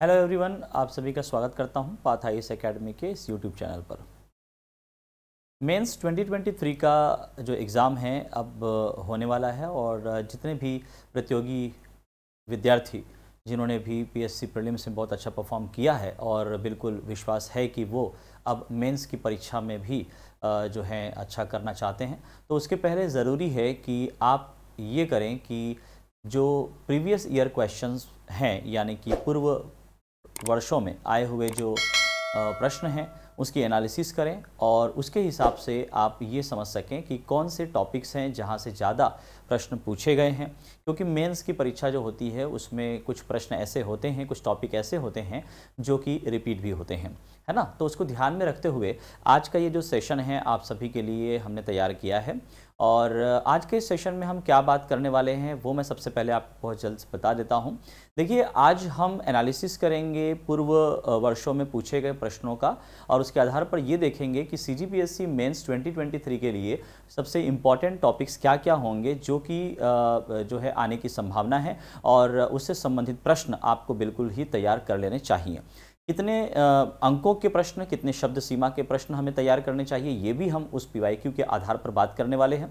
Hello everyone, आप सभी का स्वागत करता हूं पाथ आईएएस एकेडमी के इस यूट्यूब चैनल पर। मेंस 2023 का जो एग्ज़ाम है अब होने वाला है और जितने भी प्रतियोगी विद्यार्थी जिन्होंने भी पीएससी प्रीलिम्स में बहुत अच्छा परफॉर्म किया है और बिल्कुल विश्वास है कि वो अब मेंस की परीक्षा में भी जो है अच्छा करना चाहते हैं, तो उसके पहले ज़रूरी है कि आप ये करें कि जो प्रीवियस ईयर क्वेश्चंस हैं यानी कि पूर्व वर्षों में आए हुए जो प्रश्न हैं उसकी एनालिसिस करें और उसके हिसाब से आप ये समझ सकें कि कौन से टॉपिक्स हैं जहां से ज़्यादा प्रश्न पूछे गए हैं, क्योंकि मेंस की परीक्षा जो होती है उसमें कुछ प्रश्न ऐसे होते हैं, कुछ टॉपिक ऐसे होते हैं जो कि रिपीट भी होते हैं, है ना। तो उसको ध्यान में रखते हुए आज का ये जो सेशन है आप सभी के लिए हमने तैयार किया है और आज के सेशन में हम क्या बात करने वाले हैं वो मैं सबसे पहले आपको बहुत जल्द से बता देता हूं। देखिए, आज हम एनालिसिस करेंगे पूर्व वर्षों में पूछे गए प्रश्नों का और उसके आधार पर ये देखेंगे कि सीजीपीएससी मेंस 2023 के लिए सबसे इम्पॉर्टेंट टॉपिक्स क्या क्या होंगे जो कि जो है आने की संभावना है और उससे संबंधित प्रश्न आपको बिल्कुल ही तैयार कर लेने चाहिए। कितने अंकों के प्रश्न, कितने शब्द सीमा के प्रश्न हमें तैयार करने चाहिए, ये भी हम उस पीवाईक्यू के आधार पर बात करने वाले हैं।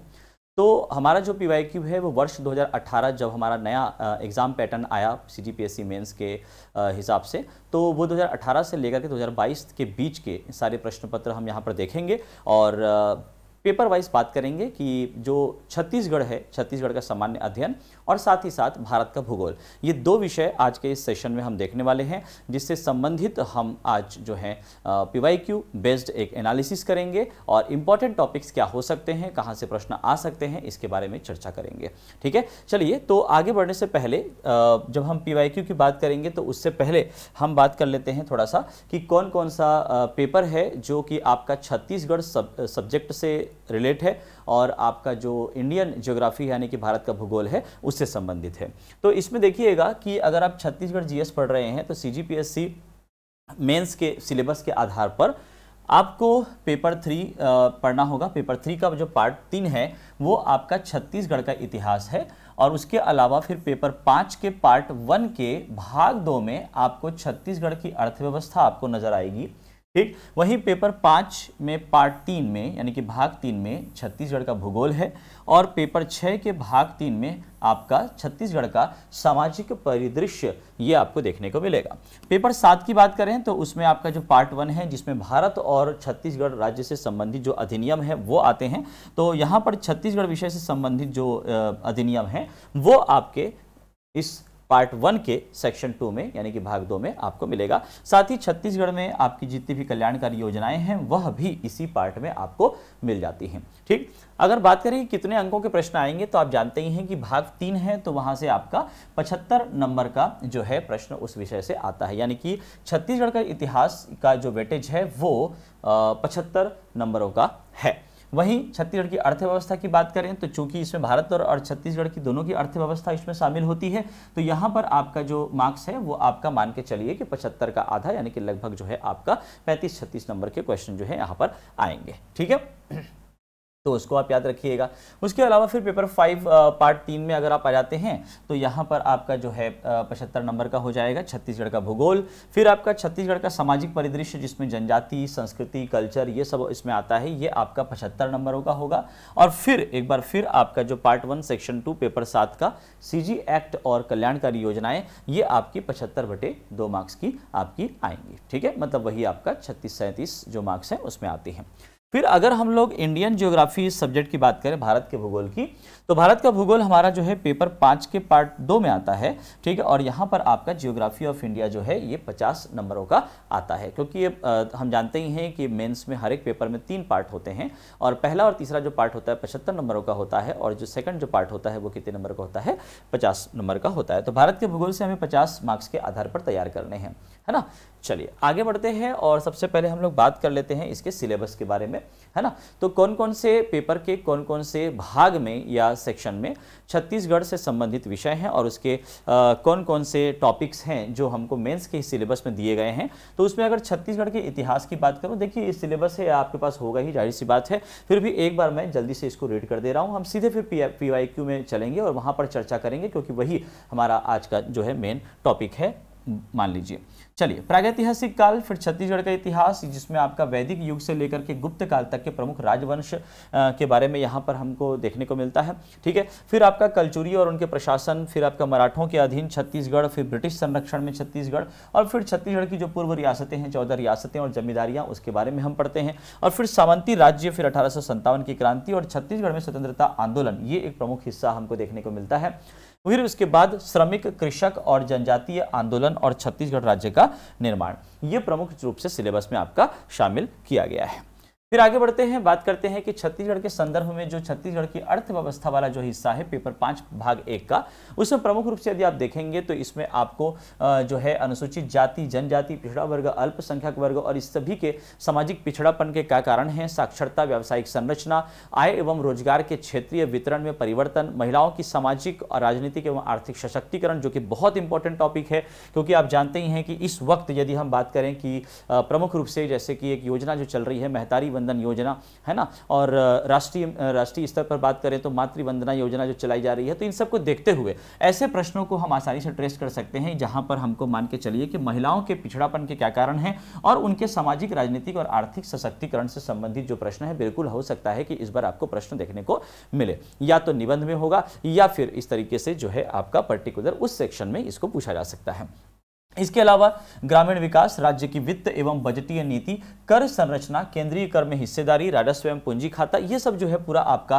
तो हमारा जो पीवाईक्यू है वो वर्ष 2018 जब हमारा नया एग्ज़ाम पैटर्न आया सीजीपीएससी मेंस के हिसाब से, तो वो 2018 से लेकर के 2022 के बीच के सारे प्रश्न पत्र हम यहाँ पर देखेंगे और पेपर वाइज बात करेंगे कि जो छत्तीसगढ़ है, छत्तीसगढ़ का सामान्य अध्ययन और साथ ही साथ भारत का भूगोल, ये दो विषय आज के इस सेशन में हम देखने वाले हैं, जिससे संबंधित हम आज जो है पीवाईक्यू बेस्ड एक एनालिसिस करेंगे और इम्पॉर्टेंट टॉपिक्स क्या हो सकते हैं, कहाँ से प्रश्न आ सकते हैं, इसके बारे में चर्चा करेंगे। ठीक है, चलिए तो आगे बढ़ने से पहले जब हम पीवाईक्यू की बात करेंगे तो उससे पहले हम बात कर लेते हैं थोड़ा सा कि कौन कौन सा पेपर है जो कि आपका छत्तीसगढ़ सब्जेक्ट से रिलेट है और आपका जो इंडियन ज्योग्राफी यानी कि भारत का भूगोल है उससे संबंधित है। तो इसमें देखिएगा कि अगर आप छत्तीसगढ़ जीएस पढ़ रहे हैं तो सीजीपीएससी मेंस के सिलेबस के आधार पर आपको पेपर 3 पढ़ना होगा। पेपर 3 का जो पार्ट 3 है वो आपका छत्तीसगढ़ का इतिहास है और उसके अलावा फिर पेपर 5 के पार्ट 1 के भाग 2 में आपको छत्तीसगढ़ की अर्थव्यवस्था आपको नजर आएगी। ठीक, वहीं पेपर 5 में पार्ट 3 में यानी कि भाग 3 में छत्तीसगढ़ का भूगोल है और पेपर 6 के भाग 3 में आपका छत्तीसगढ़ का सामाजिक परिदृश्य ये आपको देखने को मिलेगा। पेपर 7 की बात करें तो उसमें आपका जो पार्ट 1 है जिसमें भारत और छत्तीसगढ़ राज्य से संबंधित जो अधिनियम है वो आते हैं, तो यहाँ पर छत्तीसगढ़ विषय से संबंधित जो अधिनियम है वो आपके इस पार्ट 1 के सेक्शन 2 में यानी कि भाग 2 में आपको मिलेगा। साथ ही छत्तीसगढ़ में आपकी जितनी भी कल्याणकारी योजनाएं हैं वह भी इसी पार्ट में आपको मिल जाती हैं। ठीक, अगर बात करें कि कितने अंकों के प्रश्न आएंगे तो आप जानते ही हैं कि भाग 3 है तो वहां से आपका 75 नंबर का जो है प्रश्न उस विषय से आता है, यानी कि छत्तीसगढ़ का इतिहास का जो वेटेज है वो 75 नंबरों का है। वहीं छत्तीसगढ़ की अर्थव्यवस्था की बात करें तो चूंकि इसमें भारत और छत्तीसगढ़ की दोनों की अर्थव्यवस्था इसमें शामिल होती है तो यहाँ पर आपका जो मार्क्स है वो आपका मान के चलिए कि 75 का आधा यानी कि लगभग जो है आपका 35-36 नंबर के क्वेश्चन जो है यहाँ पर आएंगे। ठीक है, तो उसको आप याद रखिएगा। उसके अलावा फिर पेपर 5 पार्ट 3 में अगर आप आ जाते हैं तो यहाँ पर आपका जो है 75 नंबर का हो जाएगा छत्तीसगढ़ का भूगोल। फिर आपका छत्तीसगढ़ का सामाजिक परिदृश्य जिसमें जनजाति, संस्कृति, कल्चर ये सब इसमें आता है, ये आपका 75 नंबरों का होगा। और फिर एक बार फिर आपका जो पार्ट 1 सेक्शन 2 पेपर 7 का सीजी एक्ट और कल्याणकारी योजनाएं ये आपकी 75/2 मार्क्स की आपकी आएंगी। ठीक है, मतलब वही आपका 36-37 जो मार्क्स हैं उसमें आती हैं। फिर अगर हम लोग इंडियन ज्योग्राफी सब्जेक्ट की बात करें, भारत के भूगोल की, तो भारत का भूगोल हमारा जो है पेपर 5 के पार्ट 2 में आता है। ठीक है, और यहाँ पर आपका ज्योग्राफी ऑफ इंडिया जो है ये 50 नंबरों का आता है, क्योंकि ये हम जानते ही हैं कि मेंस में हर एक पेपर में 3 पार्ट होते हैं और पहला और तीसरा जो पार्ट होता है 75 नंबरों का होता है और जो सेकंड जो पार्ट होता है वो कितने नंबर का होता है, 50 नंबर का होता है। तो भारत के भूगोल से हमें 50 मार्क्स के आधार पर तैयार करने हैं, है ना। चलिए आगे बढ़ते हैं और सबसे पहले हम लोग बात कर लेते हैं इसके सिलेबस के बारे में, है ना। तो कौन कौन से पेपर के कौन कौन से भाग में या सेक्शन में छत्तीसगढ़ से संबंधित विषय हैं और उसके कौन कौन से टॉपिक्स हैं जो हमको मेंस के सिलेबस में दिए गए हैं। तो उसमें अगर छत्तीसगढ़ के इतिहास की बात करूं, देखिए इस सिलेबस है आपके पास होगा ही, जाहिर सी बात है, फिर भी एक बार मैं जल्दी से इसको रीड कर दे रहा हूं। हम सीधे फिर पीवाईक्यू में चलेंगे और वहां पर चर्चा करेंगे क्योंकि वही हमारा आज का जो है मेन टॉपिक है मान लीजिए। चलिए, प्रागैतिहासिक काल, फिर छत्तीसगढ़ का इतिहास जिसमें आपका वैदिक युग से लेकर के गुप्त काल तक के प्रमुख राजवंश के बारे में यहाँ पर हमको देखने को मिलता है। ठीक है, फिर आपका कलचुरी और उनके प्रशासन, फिर आपका मराठों के अधीन छत्तीसगढ़, फिर ब्रिटिश संरक्षण में छत्तीसगढ़, और फिर छत्तीसगढ़ की जो पूर्व रियासतें हैं 14 रियासतें और जमींदारियाँ, उसके बारे में हम पढ़ते हैं। और फिर सामंती राज्य, फिर 1857 की क्रांति और छत्तीसगढ़ में स्वतंत्रता आंदोलन, ये एक प्रमुख हिस्सा हमको देखने को मिलता है। फिर उसके बाद श्रमिक, कृषक और जनजातीय आंदोलन और छत्तीसगढ़ राज्य का निर्माण, ये प्रमुख रूप से सिलेबस में आपका शामिल किया गया है। फिर आगे बढ़ते हैं, बात करते हैं कि छत्तीसगढ़ के संदर्भ में जो छत्तीसगढ़ की अर्थव्यवस्था वाला जो हिस्सा है पेपर 5 भाग 1 का, उसमें प्रमुख रूप से यदि आप देखेंगे तो इसमें आपको जो है अनुसूचित जाति, जनजाति, पिछड़ा वर्ग, अल्पसंख्यक वर्ग और इस सभी के सामाजिक पिछड़ापन के क्या कारण हैं, साक्षरता, व्यावसायिक संरचना, आय एवं रोजगार के क्षेत्रीय वितरण में परिवर्तन, महिलाओं की सामाजिक और राजनीतिक एवं आर्थिक सशक्तिकरण, जो कि बहुत इंपॉर्टेंट टॉपिक है, क्योंकि आप जानते ही हैं कि इस वक्त यदि हम बात करें कि प्रमुख रूप से जैसे कि एक योजना जो चल रही है महतारी वंदन योजना, है ना, और राष्ट्रीय स्तर पर बात करें तो मातृ वंदना योजना जो चलाई जा रही है, तो इन सबको देखते हुए ऐसे प्रश्नों को हम आसानी से ट्रेस कर सकते हैं जहां पर हमको मान के चलिए कि महिलाओं के पिछड़ापन के क्या कारण हैं और उनके सामाजिक, राजनीतिक और आर्थिक सशक्तिकरण से संबंधित जो प्रश्न है, बिल्कुल हो सकता है कि इस बार आपको प्रश्न देखने को मिले, या तो निबंध में होगा या फिर इस तरीके से जो है आपका पर्टिकुलर उस सेक्शन में इसको पूछा जा सकता है। इसके अलावा ग्रामीण विकास, राज्य की वित्त एवं बजटीय नीति, कर संरचना, केंद्रीय कर में हिस्सेदारी, राजस्व एवं पूंजी खाता, ये सब जो है पूरा आपका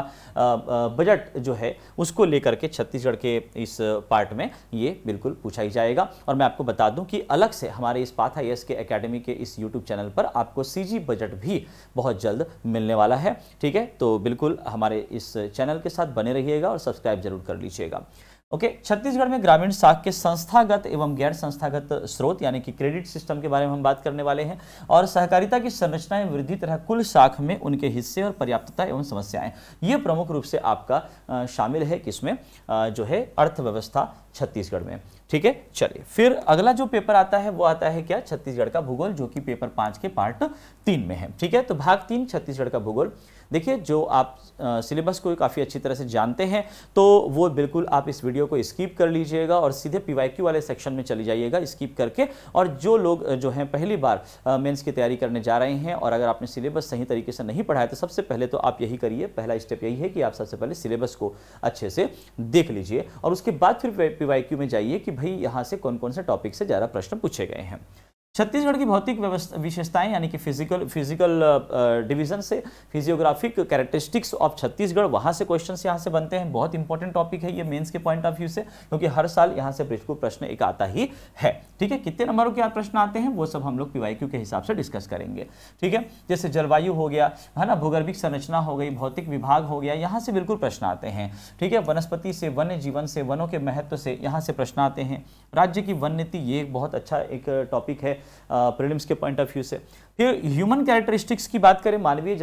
बजट जो है उसको लेकर के छत्तीसगढ़ के इस पार्ट में ये बिल्कुल पूछा ही जाएगा। और मैं आपको बता दूं कि अलग से हमारे इस पाथ IAS के एकेडमी के इस यूट्यूब चैनल पर आपको CG बजट भी बहुत जल्द मिलने वाला है। ठीक है, तो बिल्कुल हमारे इस चैनल के साथ बने रहिएगा और सब्सक्राइब जरूर कर लीजिएगा। ओके, छत्तीसगढ़ में ग्रामीण साख के संस्थागत एवं गैर संस्थागत स्रोत यानी कि क्रेडिट सिस्टम के बारे में हम बात करने वाले हैं, और सहकारिता की संरचना एवं वृद्धि तथा कुल साख में उनके हिस्से और पर्याप्तता एवं समस्याएं, ये प्रमुख रूप से आपका शामिल है किसमें, जो है अर्थव्यवस्था छत्तीसगढ़ में। ठीक है, चलिए फिर अगला जो पेपर आता है वो आता है क्या, छत्तीसगढ़ का भूगोल, जो कि पेपर 5 के पार्ट 3 में है। ठीक है, तो भाग 3 छत्तीसगढ़ का भूगोल। देखिए, जो आप सिलेबस को काफ़ी अच्छी तरह से जानते हैं तो वो बिल्कुल आप इस वीडियो को स्किप कर लीजिएगा और सीधे PYQ वाले सेक्शन में चली जाइएगा स्किप करके। और जो लोग जो हैं पहली बार मेंस की तैयारी करने जा रहे हैं और अगर आपने सिलेबस सही तरीके से नहीं पढ़ा है तो सबसे पहले तो आप यही करिए, पहला स्टेप यही है कि आप सबसे पहले सिलेबस को अच्छे से देख लीजिए और उसके बाद फिर PYQ में जाइए कि भाई यहाँ से कौन कौन से टॉपिक से ज़्यादा प्रश्न पूछे गए हैं। छत्तीसगढ़ की भौतिक विशेषताएं यानी कि फिजिकल डिवीजन से फिजियोग्राफिक कैरेक्टरिस्टिक्स ऑफ छत्तीसगढ़, वहां से क्वेश्चंस यहां से बनते हैं। बहुत इंपॉर्टेंट टॉपिक है ये मेंस के पॉइंट ऑफ व्यू से, क्योंकि हर साल यहां से बिल्कुल प्रश्न एक आता ही है। ठीक है, कितने नंबरों के प्रश्न आते हैं वो सब हम लोग PYQ के हिसाब से डिस्कस करेंगे। ठीक है, जैसे जलवायु हो गया, है ना, भूगर्भिक संरचना हो गई, भौतिक विभाग हो गया, यहाँ से बिल्कुल प्रश्न आते हैं। ठीक है, वनस्पति से, वन्य जीवन से, वनों के महत्व से यहाँ से प्रश्न आते हैं। राज्य की वन नीति, ये एक बहुत अच्छा एक टॉपिक है प्रीलिम्स के पॉइंट ऑफ व्यू से। फिर ह्यूमन कैरेक्टरिस्टिक्स की बात करें, मानवीय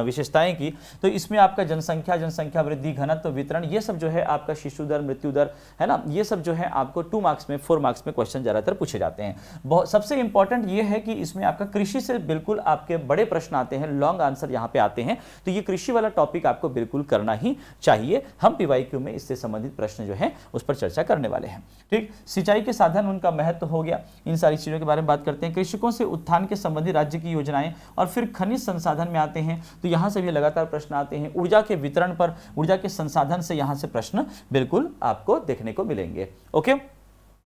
विशेषताएं की, तो इसमें आपका जनसंख्या वृद्धि, घनत्व, वितरण, ये सब जो है आपका शिशु दर, मृत्यु दर, है ना, ये सब जो है आपको 2 मार्क्स में 4 मार्क्स में क्वेश्चन ज्यादातर पूछे जाते हैं। बहुत सबसे इंपॉर्टेंट ये है कि इसमें आपका कृषि से बिल्कुल आपके बड़े प्रश्न आते हैं, लॉन्ग आंसर यहाँ पे आते हैं, तो ये कृषि वाला टॉपिक आपको बिल्कुल करना ही चाहिए। हम PYQ में इससे संबंधित प्रश्न जो है उस पर चर्चा करने वाले हैं। ठीक, सिंचाई के साधन, उनका महत्व हो गया, इन सारी चीजों के बारे में बात करते हैं। कृषकों से उत्थान के संबंधी राज्य की योजनाएं, और फिर खनिज संसाधन में आते हैं तो यहां से भी लगातार प्रश्न आते हैं। ऊर्जा के वितरण पर, ऊर्जा के संसाधन से यहां से प्रश्न बिल्कुल आपको देखने को मिलेंगे। ओके,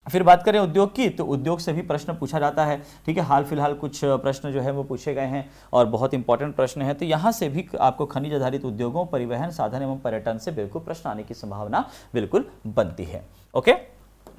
फिर बात करें उद्योग की, तो उद्योग से भी प्रश्न पूछा जाता है। ठीक है, हाल फिलहाल कुछ प्रश्न जो है वो पूछे गए हैं और बहुत इंपॉर्टेंट प्रश्न है, तो यहाँ से भी आपको खनिज आधारित उद्योगों, परिवहन साधन एवं पर्यटन से बिल्कुल प्रश्न आने की संभावना बिल्कुल बनती है। ओके,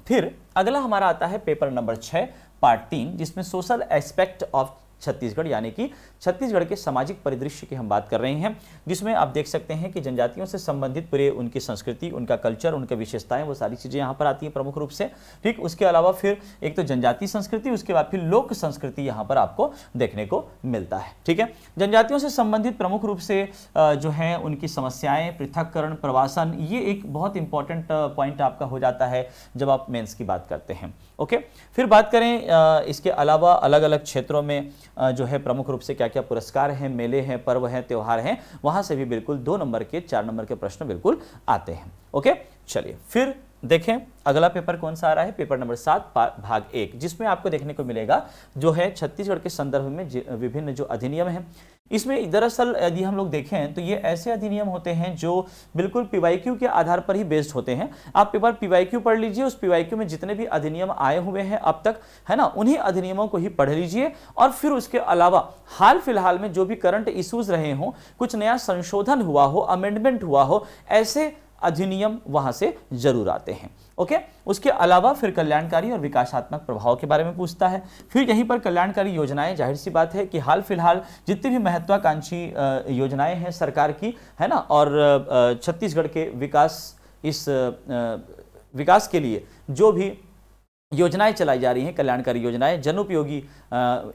फिर अगला हमारा आता है पेपर नंबर 6 पार्ट 3, जिसमें सोशल एस्पेक्ट ऑफ छत्तीसगढ़ यानी कि छत्तीसगढ़ के सामाजिक परिदृश्य की हम बात कर रहे हैं, जिसमें आप देख सकते हैं कि जनजातियों से संबंधित पूरे उनकी संस्कृति, उनका कल्चर, उनके विशेषताएं, वो सारी चीजें यहाँ पर आती हैं प्रमुख रूप से। ठीक, उसके अलावा फिर एक तो जनजातीय संस्कृति, उसके बाद फिर लोक संस्कृति यहाँ पर आपको देखने को मिलता है। ठीक है, जनजातियों से संबंधित प्रमुख रूप से जो है उनकी समस्याएं, पृथककरण, प्रवासन, ये एक बहुत इंपॉर्टेंट पॉइंट आपका हो जाता है जब आप मेंस की बात करते हैं। ओके, फिर बात करें इसके अलावा अलग अलग क्षेत्रों में जो है प्रमुख रूप से क्या क्या पुरस्कार हैं, मेले हैं, पर्व हैं, त्योहार हैं, वहां से भी बिल्कुल 2 नंबर के 4 नंबर के प्रश्न बिल्कुल आते हैं। ओके, चलिए फिर देखें अगला पेपर कौन सा आ रहा है, पेपर नंबर 7 भाग 1, जिसमें आपको देखने को मिलेगा जो है छत्तीसगढ़ के संदर्भ में विभिन्न जो अधिनियम हैं। इसमें दरअसल यदि हम लोग देखें तो ये ऐसे अधिनियम होते हैं जो बिल्कुल पीवाईक्यू के आधार पर ही बेस्ड होते हैं। आप पेपर पीवाईक्यू पढ़ लीजिए, उस पीवाईक्यू में जितने भी अधिनियम आए हुए हैं अब तक, है ना, उन्हीं अधिनियमों को ही पढ़ लीजिए और फिर उसके अलावा हाल फिलहाल में जो भी करंट इश्यूज रहे हों, कुछ नया संशोधन हुआ हो, अमेंडमेंट हुआ हो, ऐसे अधिनियम वहां से जरूर आते हैं। ओके, उसके अलावा फिर कल्याणकारी और विकासात्मक प्रभाव के बारे में पूछता है। फिर यहीं पर कल्याणकारी योजनाएं, जाहिर सी बात है कि हाल फिलहाल जितनी भी महत्वाकांक्षी योजनाएं हैं सरकार की, है ना, और छत्तीसगढ़ के विकास के लिए जो भी योजनाएं चलाई जा रही हैं, कल्याणकारी योजनाएं, जनोपयोगी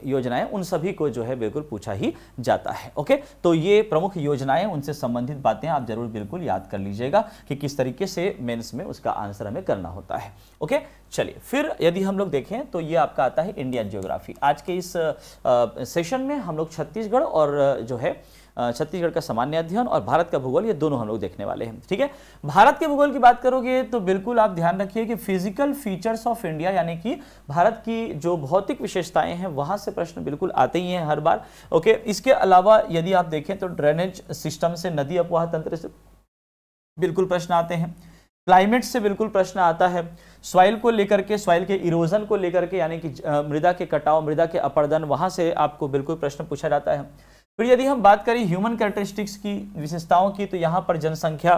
योजनाएं, उन सभी को जो है बिल्कुल पूछा ही जाता है। ओके, तो ये प्रमुख योजनाएं, उनसे संबंधित बातें आप जरूर बिल्कुल याद कर लीजिएगा कि किस तरीके से मेंस में उसका आंसर हमें करना होता है। ओके, चलिए फिर यदि हम लोग देखें तो ये आपका आता है इंडियन ज्योग्राफी। आज के इस सेशन में हम लोग छत्तीसगढ़ और जो है छत्तीसगढ़ का सामान्य अध्ययन और भारत का भूगोल, ये दोनों हम लोग देखने वाले हैं। ठीक है, भारत के भूगोल की बात करोगे तो बिल्कुल आप ध्यान रखिए कि फिजिकल फीचर्स ऑफ इंडिया, यानी कि भारत की जो भौतिक विशेषताएं हैं वहां से प्रश्न बिल्कुल आते ही हैं हर बार। ओके, इसके अलावा यदि आप देखें तो ड्रेनेज सिस्टम से, नदी अपवाह तंत्र से बिल्कुल प्रश्न आते हैं, क्लाइमेट से बिल्कुल प्रश्न आता है, सॉइल को लेकर के, सॉइल के इरोजन को लेकर के, यानी कि मृदा के कटाव, मृदा के अपरदन, वहां से आपको बिल्कुल प्रश्न पूछा जाता है। फिर यदि हम बात करें ह्यूमन कैरेक्टरिस्टिक्स की, विशेषताओं की, तो यहाँ पर जनसंख्या,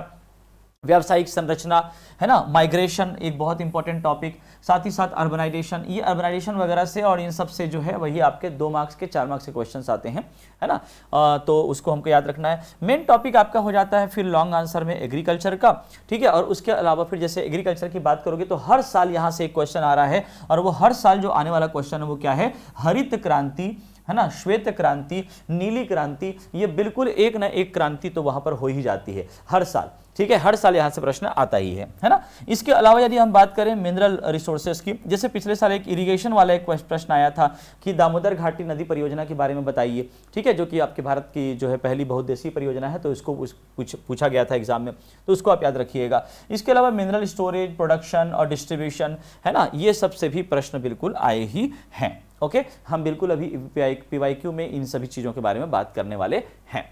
व्यावसायिक संरचना, है ना, माइग्रेशन एक बहुत इंपॉर्टेंट टॉपिक, साथ ही साथ अर्बनाइजेशन, ये अर्बनाइजेशन वगैरह से और इन सब से जो है वही आपके 2 मार्क्स के 4 मार्क्स के क्वेश्चंस आते हैं, है ना, तो उसको हमको याद रखना है। मेन टॉपिक आपका हो जाता है फिर लॉन्ग आंसर में एग्रीकल्चर का। ठीक है, और उसके अलावा फिर जैसे एग्रीकल्चर की बात करोगे तो हर साल यहाँ से एक क्वेश्चन आ रहा है, और वो हर साल जो आने वाला क्वेश्चन है वो क्या है, हरित क्रांति, है ना, श्वेत क्रांति, नीली क्रांति, ये बिल्कुल एक ना एक क्रांति तो वहां पर हो ही जाती है हर साल। ठीक है, हर साल यहां से प्रश्न आता ही है ना। इसके अलावा यदि हम बात करें मिनरल रिसोर्सेज की, जैसे पिछले साल एक इरिगेशन वाला एक प्रश्न आया था कि दामोदर घाटी नदी परियोजना के बारे में बताइए। ठीक है, जो कि आपके भारत की जो है पहली बहुउद्देशीय परियोजना है, तो इसको पूछा गया था एग्जाम में, तो उसको आप याद रखिएगा। इसके अलावा मिनरल स्टोरेज, प्रोडक्शन और डिस्ट्रीब्यूशन, है ना, ये सबसे भी प्रश्न बिल्कुल आए ही हैं। ओके, हम बिल्कुल अभी पीवाईक्यू में इन सभी चीजों के बारे में बात करने वाले हैं।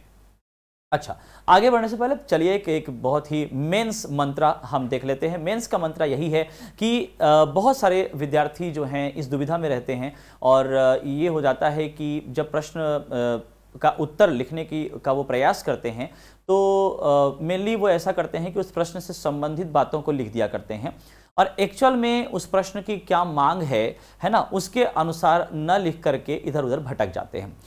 अच्छा, आगे बढ़ने से पहले चलिए एक बहुत ही मेंस मंत्रा हम देख लेते हैं। मेंस का मंत्रा यही है कि बहुत सारे विद्यार्थी जो हैं इस दुविधा में रहते हैं, और ये हो जाता है कि जब प्रश्न का उत्तर लिखने का वो प्रयास करते हैं तो मेनली वो ऐसा करते हैं कि उस प्रश्न से संबंधित बातों को लिख दिया करते हैं, और एक्चुअल में उस प्रश्न की क्या मांग है ना, उसके अनुसार न लिख करके इधर उधर भटक जाते हैं।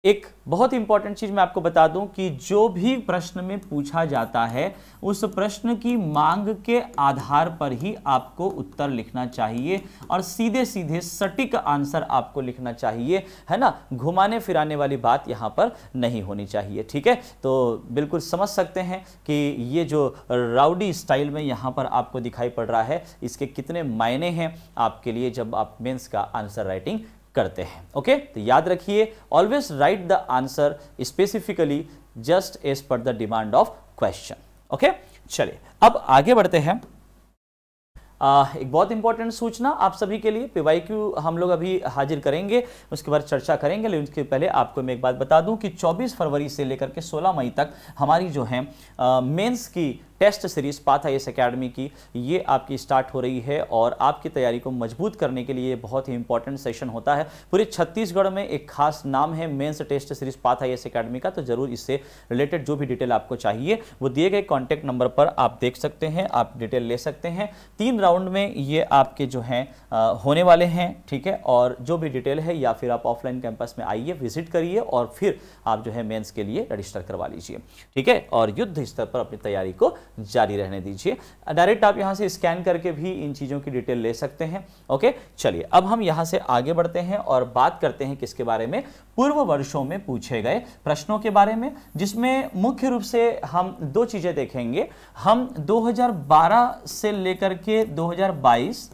एक बहुत इंपॉर्टेंट चीज मैं आपको बता दूं कि जो भी प्रश्न में पूछा जाता है उस प्रश्न की मांग के आधार पर ही आपको उत्तर लिखना चाहिए, और सीधे सीधे सटीक आंसर आपको लिखना चाहिए, है ना, घुमाने फिराने वाली बात यहां पर नहीं होनी चाहिए। ठीक है, तो बिल्कुल समझ सकते हैं कि ये जो राउडी स्टाइल में यहां पर आपको दिखाई पड़ रहा है, इसके कितने मायने हैं आपके लिए जब आप मेंस का आंसर राइटिंग करते हैं। ओके, तो याद रखिए, always write the answer specifically just as per the demand of question. Okay, चलिए अब आगे बढ़ते हैं। एक बहुत इंपॉर्टेंट सूचना आप सभी के लिए, पीवाईक्यू हम लोग अभी हाजिर करेंगे, उसके बाद चर्चा करेंगे, लेकिन उसके पहले आपको मैं एक बात बता दूं कि 24 फरवरी से लेकर के 16 मई तक हमारी जो है मेंस की test series Path IAS academy की, ये आपकी स्टार्ट हो रही है, और आपकी तैयारी को मजबूत करने के लिए बहुत ही इंपॉर्टेंट सेशन होता है। पूरे छत्तीसगढ़ में एक खास नाम है mains test series Path IAS academy का, तो जरूर इससे रिलेटेड जो भी डिटेल आपको चाहिए वो दिए गए कॉन्टैक्ट नंबर पर आप देख सकते हैं, आप डिटेल ले सकते हैं। 3 राउंड में ये आपके जो हैं होने वाले हैं। ठीक है, और जो भी डिटेल है या फिर आप ऑफलाइन कैंपस में आइए, विजिट करिए, और फिर आप जो है मेंस के लिए रजिस्टर करवा लीजिए। ठीक है, और युद्ध स्तर पर अपनी तैयारी को जारी रहने दीजिए। डायरेक्ट आप यहां से स्कैन करके भी इन चीजों की डिटेल ले सकते हैं। ओके, चलिए अब हम यहां से आगे बढ़ते हैं और बात करते हैं किसके बारे में, पूर्व वर्षों में पूछे गए प्रश्नों के बारे में, जिसमें मुख्य रूप से हम 2 चीजें देखेंगे। हम 2012 से लेकर के 2022,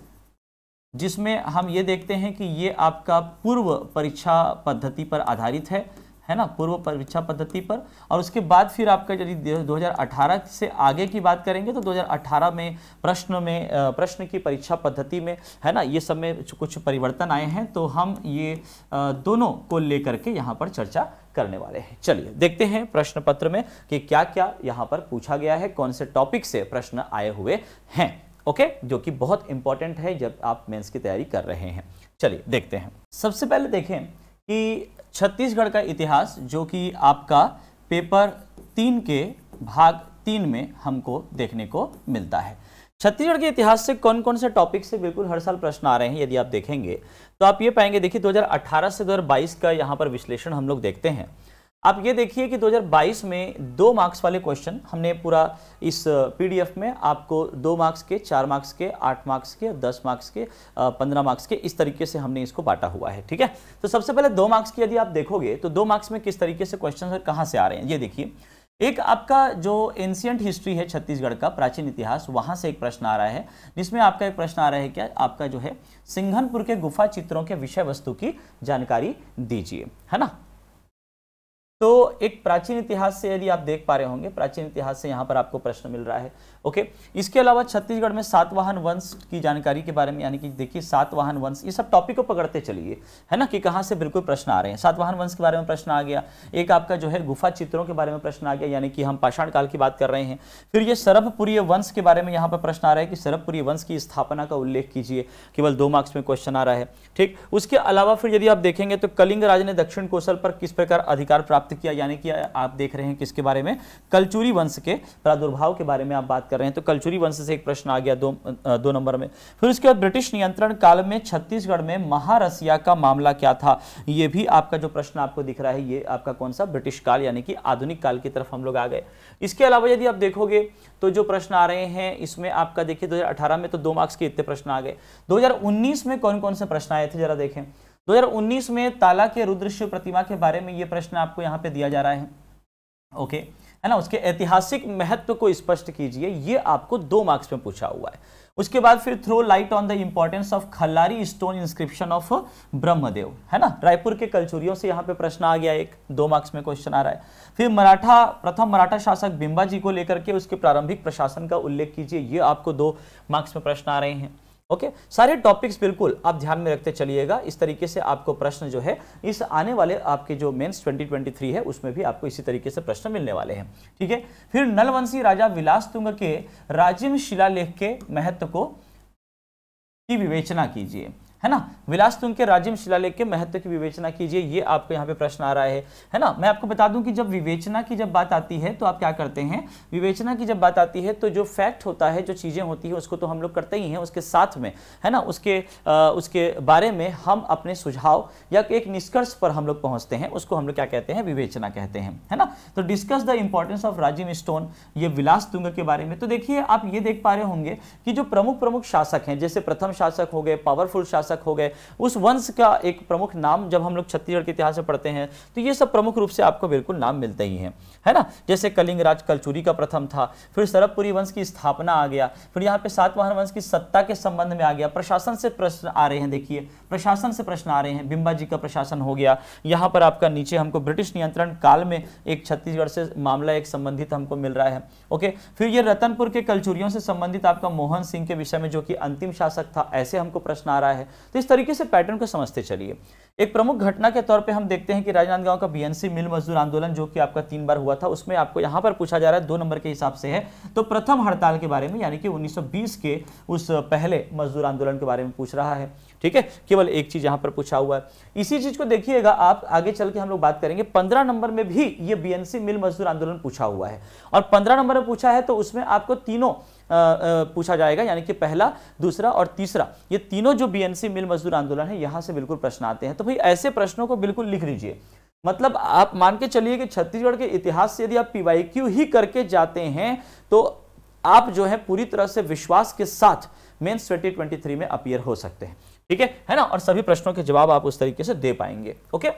जिसमें हम ये देखते हैं कि ये आपका पूर्व परीक्षा पद्धति पर आधारित है। है ना, पूर्व परीक्षा पद्धति पर। और उसके बाद फिर आपका यदि 2018 से आगे की बात करेंगे तो 2018 में प्रश्न की परीक्षा पद्धति में, है ना, ये सब में कुछ परिवर्तन आए हैं, तो हम ये दोनों को लेकर के यहाँ पर चर्चा करने वाले हैं। चलिए देखते हैं प्रश्न पत्र में कि क्या क्या यहाँ पर पूछा गया है, कौन से टॉपिक से प्रश्न आए हुए हैं, ओके, जो कि बहुत इंपॉर्टेंट है जब आप मेंस की तैयारी कर रहे हैं। चलिए देखते हैं। सबसे पहले देखें कि छत्तीसगढ़ का इतिहास, जो कि आपका पेपर 3 के भाग 3 में हमको देखने को मिलता है। छत्तीसगढ़ के इतिहास से कौन कौन से टॉपिक से बिल्कुल हर साल प्रश्न आ रहे हैं, यदि आप देखेंगे तो आप ये पाएंगे। देखिए 2018 से 2022 का यहाँ पर विश्लेषण हम लोग देखते हैं। आप ये देखिए कि 2022 में 2 मार्क्स वाले क्वेश्चन हमने पूरा इस पीडीएफ में आपको 2 मार्क्स के, 4 मार्क्स के, 8 मार्क्स के, 10 मार्क्स के, 15 मार्क्स के, इस तरीके से हमने इसको बांटा हुआ है। ठीक है, तो सबसे पहले 2 मार्क्स की यदि आप देखोगे तो 2 मार्क्स में किस तरीके से क्वेश्चन और कहाँ से आ रहे हैं, ये देखिए। एक आपका जो एंशियंट हिस्ट्री है छत्तीसगढ़ का, प्राचीन इतिहास, वहां से एक प्रश्न आ रहा है, जिसमें आपका एक प्रश्न आ रहा है क्या, आपका जो है सिंघनपुर के गुफा चित्रों के विषय वस्तु की जानकारी दीजिए, है ना। तो एक प्राचीन इतिहास से यदि आप देख पा रहे होंगे, प्राचीन इतिहास से यहाँ पर आपको प्रश्न मिल रहा है, ओके। इसके अलावा छत्तीसगढ़ में सातवाहन वंश की जानकारी के बारे में, यानी कि देखिए सातवाहन वंश, ये सब टॉपिक को पकड़ते चलिए, है ना, कि कहाँ से बिल्कुल प्रश्न आ रहे हैं। सातवाहन वंश के बारे में प्रश्न आ गया, एक आपका जो है गुफा चित्रों के बारे में प्रश्न आ गया, यानी कि हम पाषाण काल की बात कर रहे हैं। फिर ये सरभपुरीय वंश के बारे में यहाँ पर प्रश्न आ रहा है कि सरभपुरीय वंश की स्थापना का उल्लेख कीजिए, केवल 2 मार्क्स में क्वेश्चन आ रहा है। ठीक, उसके अलावा फिर यदि आप देखेंगे तो कलिंग राज ने दक्षिण कोसल पर किस प्रकार अधिकार प्राप्त किया, यानी कि आप देख रहे हैं किसके बारे में, कलचुरी वंश के प्रादुर्भाव के बारे में आप बात कर रहे हैं। तो कलचुरी वंश से एक प्रश्न आ गया 2 नंबर में। फिर उसके बाद ब्रिटिश नियंत्रण काल में छत्तीसगढ़ में महारसिया का मामला क्या था, ये भी आपका जो प्रश्न आपको दिख रहा है, ये आपका कौन सा, ब्रिटिश काल, यानी कि आधुनिक काल की तरफ हम लोग आ गए। इसके अलावा यदि आप देखोगे तो जो प्रश्न आ रहे हैं इसमें आपका देखिए 2018 में तो 2 मार्क्स के इतने प्रश्न आ गए। 2019 में कौन कौन से प्रश्न आए थे जरा देखें। 2019 में ताला के रुद्र शिव प्रतिमा के बारे में ये प्रश्न आपको यहाँ पे दिया जा रहा है, ओके, है ना। उसके ऐतिहासिक महत्व को स्पष्ट कीजिए, ये आपको 2 मार्क्स में पूछा हुआ है। उसके बाद फिर throw light on the importance of Khallari stone inscription of Brahmadev, है ना, रायपुर के कलचुरियों से यहाँ पे प्रश्न आ गया, एक 2 मार्क्स में क्वेश्चन आ रहा है। फिर प्रथम मराठा शासक बिंबा जी को लेकर के उसके प्रारंभिक प्रशासन का उल्लेख कीजिए, ये आपको 2 मार्क्स में प्रश्न आ रहे हैं, ओके। सारे टॉपिक्स बिल्कुल आप ध्यान में रखते चलिएगा, इस तरीके से आपको प्रश्न जो है इस आने वाले आपके जो मेंस 2023 है उसमें भी आपको इसी तरीके से प्रश्न मिलने वाले हैं। ठीक है, फिर नलवंशी राजा विलासतुंग के राजिम शिलालेख के महत्व की विवेचना कीजिए, है ना, विलासतुंग के राजिम शिलालेख के महत्व की विवेचना कीजिए, ये आपको यहाँ पे प्रश्न आ रहा है ना। मैं आपको बता दूं कि जब विवेचना की जब बात आती है तो आप क्या करते हैं, विवेचना की जब बात आती है तो जो फैक्ट होता है, जो चीजें होती है, उसको तो हम लोग करते ही हैं, उसके साथ में, है ना, उसके बारे में हम अपने सुझाव या एक निष्कर्ष पर हम लोग पहुंचते हैं, उसको हम लोग क्या कहते हैं, विवेचना कहते हैं, है ना। तो discuss the importance of Rajim stone, ये विलासतुंग के बारे में। तो देखिए आप ये देख पा रहे होंगे कि जो प्रमुख शासक हैं, जैसे प्रथम शासक हो गए, पावरफुल शासक हो गए, उस वंश का एक प्रमुख नाम जब हम लोग छत्तीसगढ़ के इतिहास में पढ़ते हैं तो ये सब प्रमुख रूप से आपको बिल्कुल नाम मिलते ही हैं, है ना। जैसे कलिंग राज कलचुरी का प्रथम था, फिर सरभपुरी वंश की स्थापना आ गया, फिर यहाँ पे सातवाहन वंश की सत्ता के संबंध में आ गया। प्रशासन से प्रश्न आ रहे हैं, देखिए प्रशासन से प्रश्न आ रहे हैं, बिंबा जी का प्रशासन हो गया। यहाँ पर आपका नीचे हमको ब्रिटिश नियंत्रण काल में एक छत्तीसगढ़ से मामला एक संबंधित हमको मिल रहा है, ओके। फिर ये रतनपुर के कलचुरियों से संबंधित आपका मोहन सिंह के विषय में, जो कि अंतिम शासक था, ऐसे हमको प्रश्न आ रहा है। तो इस तरीके से पैटर्न को समझते चलिए। एक प्रमुख घटना के तौर पे हम देखते हैं कि राजनांदगांव का बीएनसी मिल मजदूर आंदोलन, जो कि आपका 3 बार हुआ था, उसमें आपको यहां पर पूछा जा रहा है 2 नंबर के हिसाब से है, तो प्रथम हड़ताल के बारे में, यानी कि 1920 के उस पहले मजदूर आंदोलन के बारे में पूछ रहा है। ठीक है, केवल एक चीज यहां पर पूछा हुआ है। इसी चीज को देखिएगा आप आगे चल के हम लोग बात करेंगे। 15 नंबर में भी ये बीएनसी मिल मजदूर आंदोलन पूछा हुआ है, और 15 नंबर में पूछा है तो उसमें आपको तीनों पूछा जाएगा, यानी कि पहला, दूसरा और तीसरा, ये तीनों जो बीएनसी मिल मजदूर आंदोलन है, यहां से बिल्कुल प्रश्न आते हैं। तो भाई ऐसे प्रश्नों को बिल्कुल लिख लीजिए। मतलब आप मान के चलिए कि छत्तीसगढ़ के इतिहास से यदि आप पीवाईक्यू ही करके जाते हैं तो आप जो है पूरी तरह से विश्वास के साथ मेंस 2023 में अपीयर हो सकते हैं। ठीक है ना, और सभी प्रश्नों के जवाब आप उस तरीके से दे पाएंगे। ओके,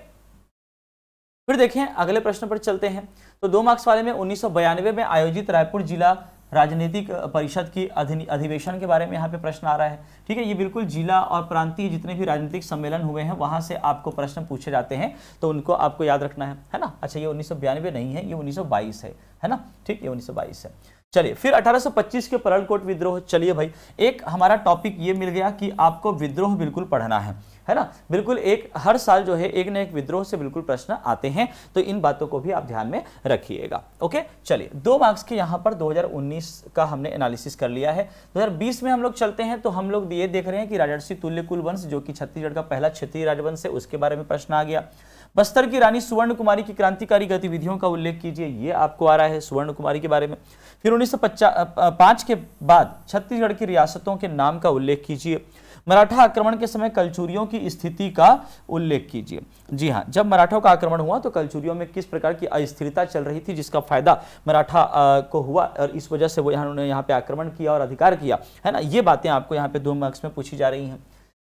फिर देखें अगले प्रश्न पर चलते हैं। तो 2 मार्क्स वाले में 1992 में आयोजित रायपुर जिला राजनीतिक परिषद की अधिवेशन के बारे में यहाँ पे प्रश्न आ रहा है। ठीक है, ये बिल्कुल जिला और प्रांतीय जितने भी राजनीतिक सम्मेलन हुए हैं वहां से आपको प्रश्न पूछे जाते हैं, तो उनको आपको याद रखना है ना। अच्छा, ये 1992 नहीं है, ये 1922 है ना। ठीक, ये 1922 है। चलिए, फिर 1825 के परलकोट विद्रोह। चलिए भाई, एक हमारा टॉपिक ये मिल गया कि आपको विद्रोह बिल्कुल पढ़ना है ना। बिल्कुल एक हर साल जो है एक न एक विद्रोह से बिल्कुल प्रश्न आते हैं, तो इन बातों को भी आप ध्यान में रखिएगा। ओके, चलिए 2 मार्क्स के यहाँ पर 2019 का हमने एनालिसिस कर लिया है। 2020 में हम लोग चलते हैं, तो हम लोग ये देख रहे हैं कि राजर्षि तुल्यकुल वंश जो कि छत्तीसगढ़ का पहला क्षेत्रीय राजवंश है, उसके बारे में प्रश्न आ गया। बस्तर की रानी सुवर्ण कुमारी की क्रांतिकारी गतिविधियों का उल्लेख कीजिए, ये आपको आ रहा है सुवर्ण कुमारी के बारे में। फिर 1905 के बाद छत्तीसगढ़ की रियासतों के नाम का उल्लेख कीजिए। मराठा आक्रमण के समय कलचुरियों की स्थिति का उल्लेख कीजिए। जी हाँ, जब मराठों का आक्रमण हुआ तो कलचुरियों में किस प्रकार की अस्थिरता चल रही थी, जिसका फायदा मराठा को हुआ और इस वजह से वो उन्होंने यहाँ पे आक्रमण किया और अधिकार किया, है ना। ये बातें आपको यहाँ पे 2 मार्क्स में पूछी जा रही हैं।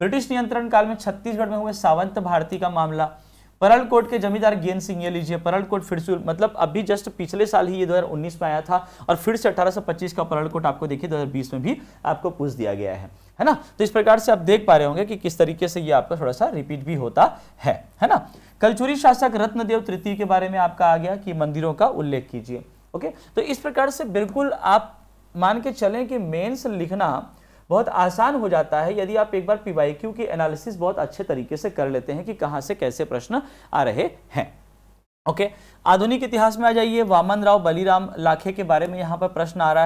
ब्रिटिश नियंत्रण काल में छत्तीसगढ़ में हुए सावंत भारती का मामला। परलकोट के जमींदार ज्ञान सिंह, ये लीजिए परलकोट फिर से, मतलब अभी जस्ट पिछले साल ही ये 2019 में आया था और फिर से 1825 का परलकोट आपको देखिए 2020 में भी आपको पूछ दिया गया है ना। तो इस प्रकार से आप देख पा रहे होंगे कि किस तरीके से ये आपका थोड़ा सा रिपीट भी होता है ना। कलचुरी शासक रत्नदेव तृतीय के बारे में आपका आ गया कि मंदिरों का उल्लेख कीजिए। ओके, तो इस प्रकार से बिल्कुल आप मान के चलें कि मेंस लिखना बहुत आसान हो जाता है यदि आप एक बार पीवाईक्यू की एनालिसिस बहुत अच्छे तरीके से कर लेते हैं कि कहां से कैसे प्रश्न आ रहे हैं। ओके, आधुनिक इतिहास में आ जाइए। वामन राव बलीराम लाखे के बारे में यहां पर प्रश्न आ रहा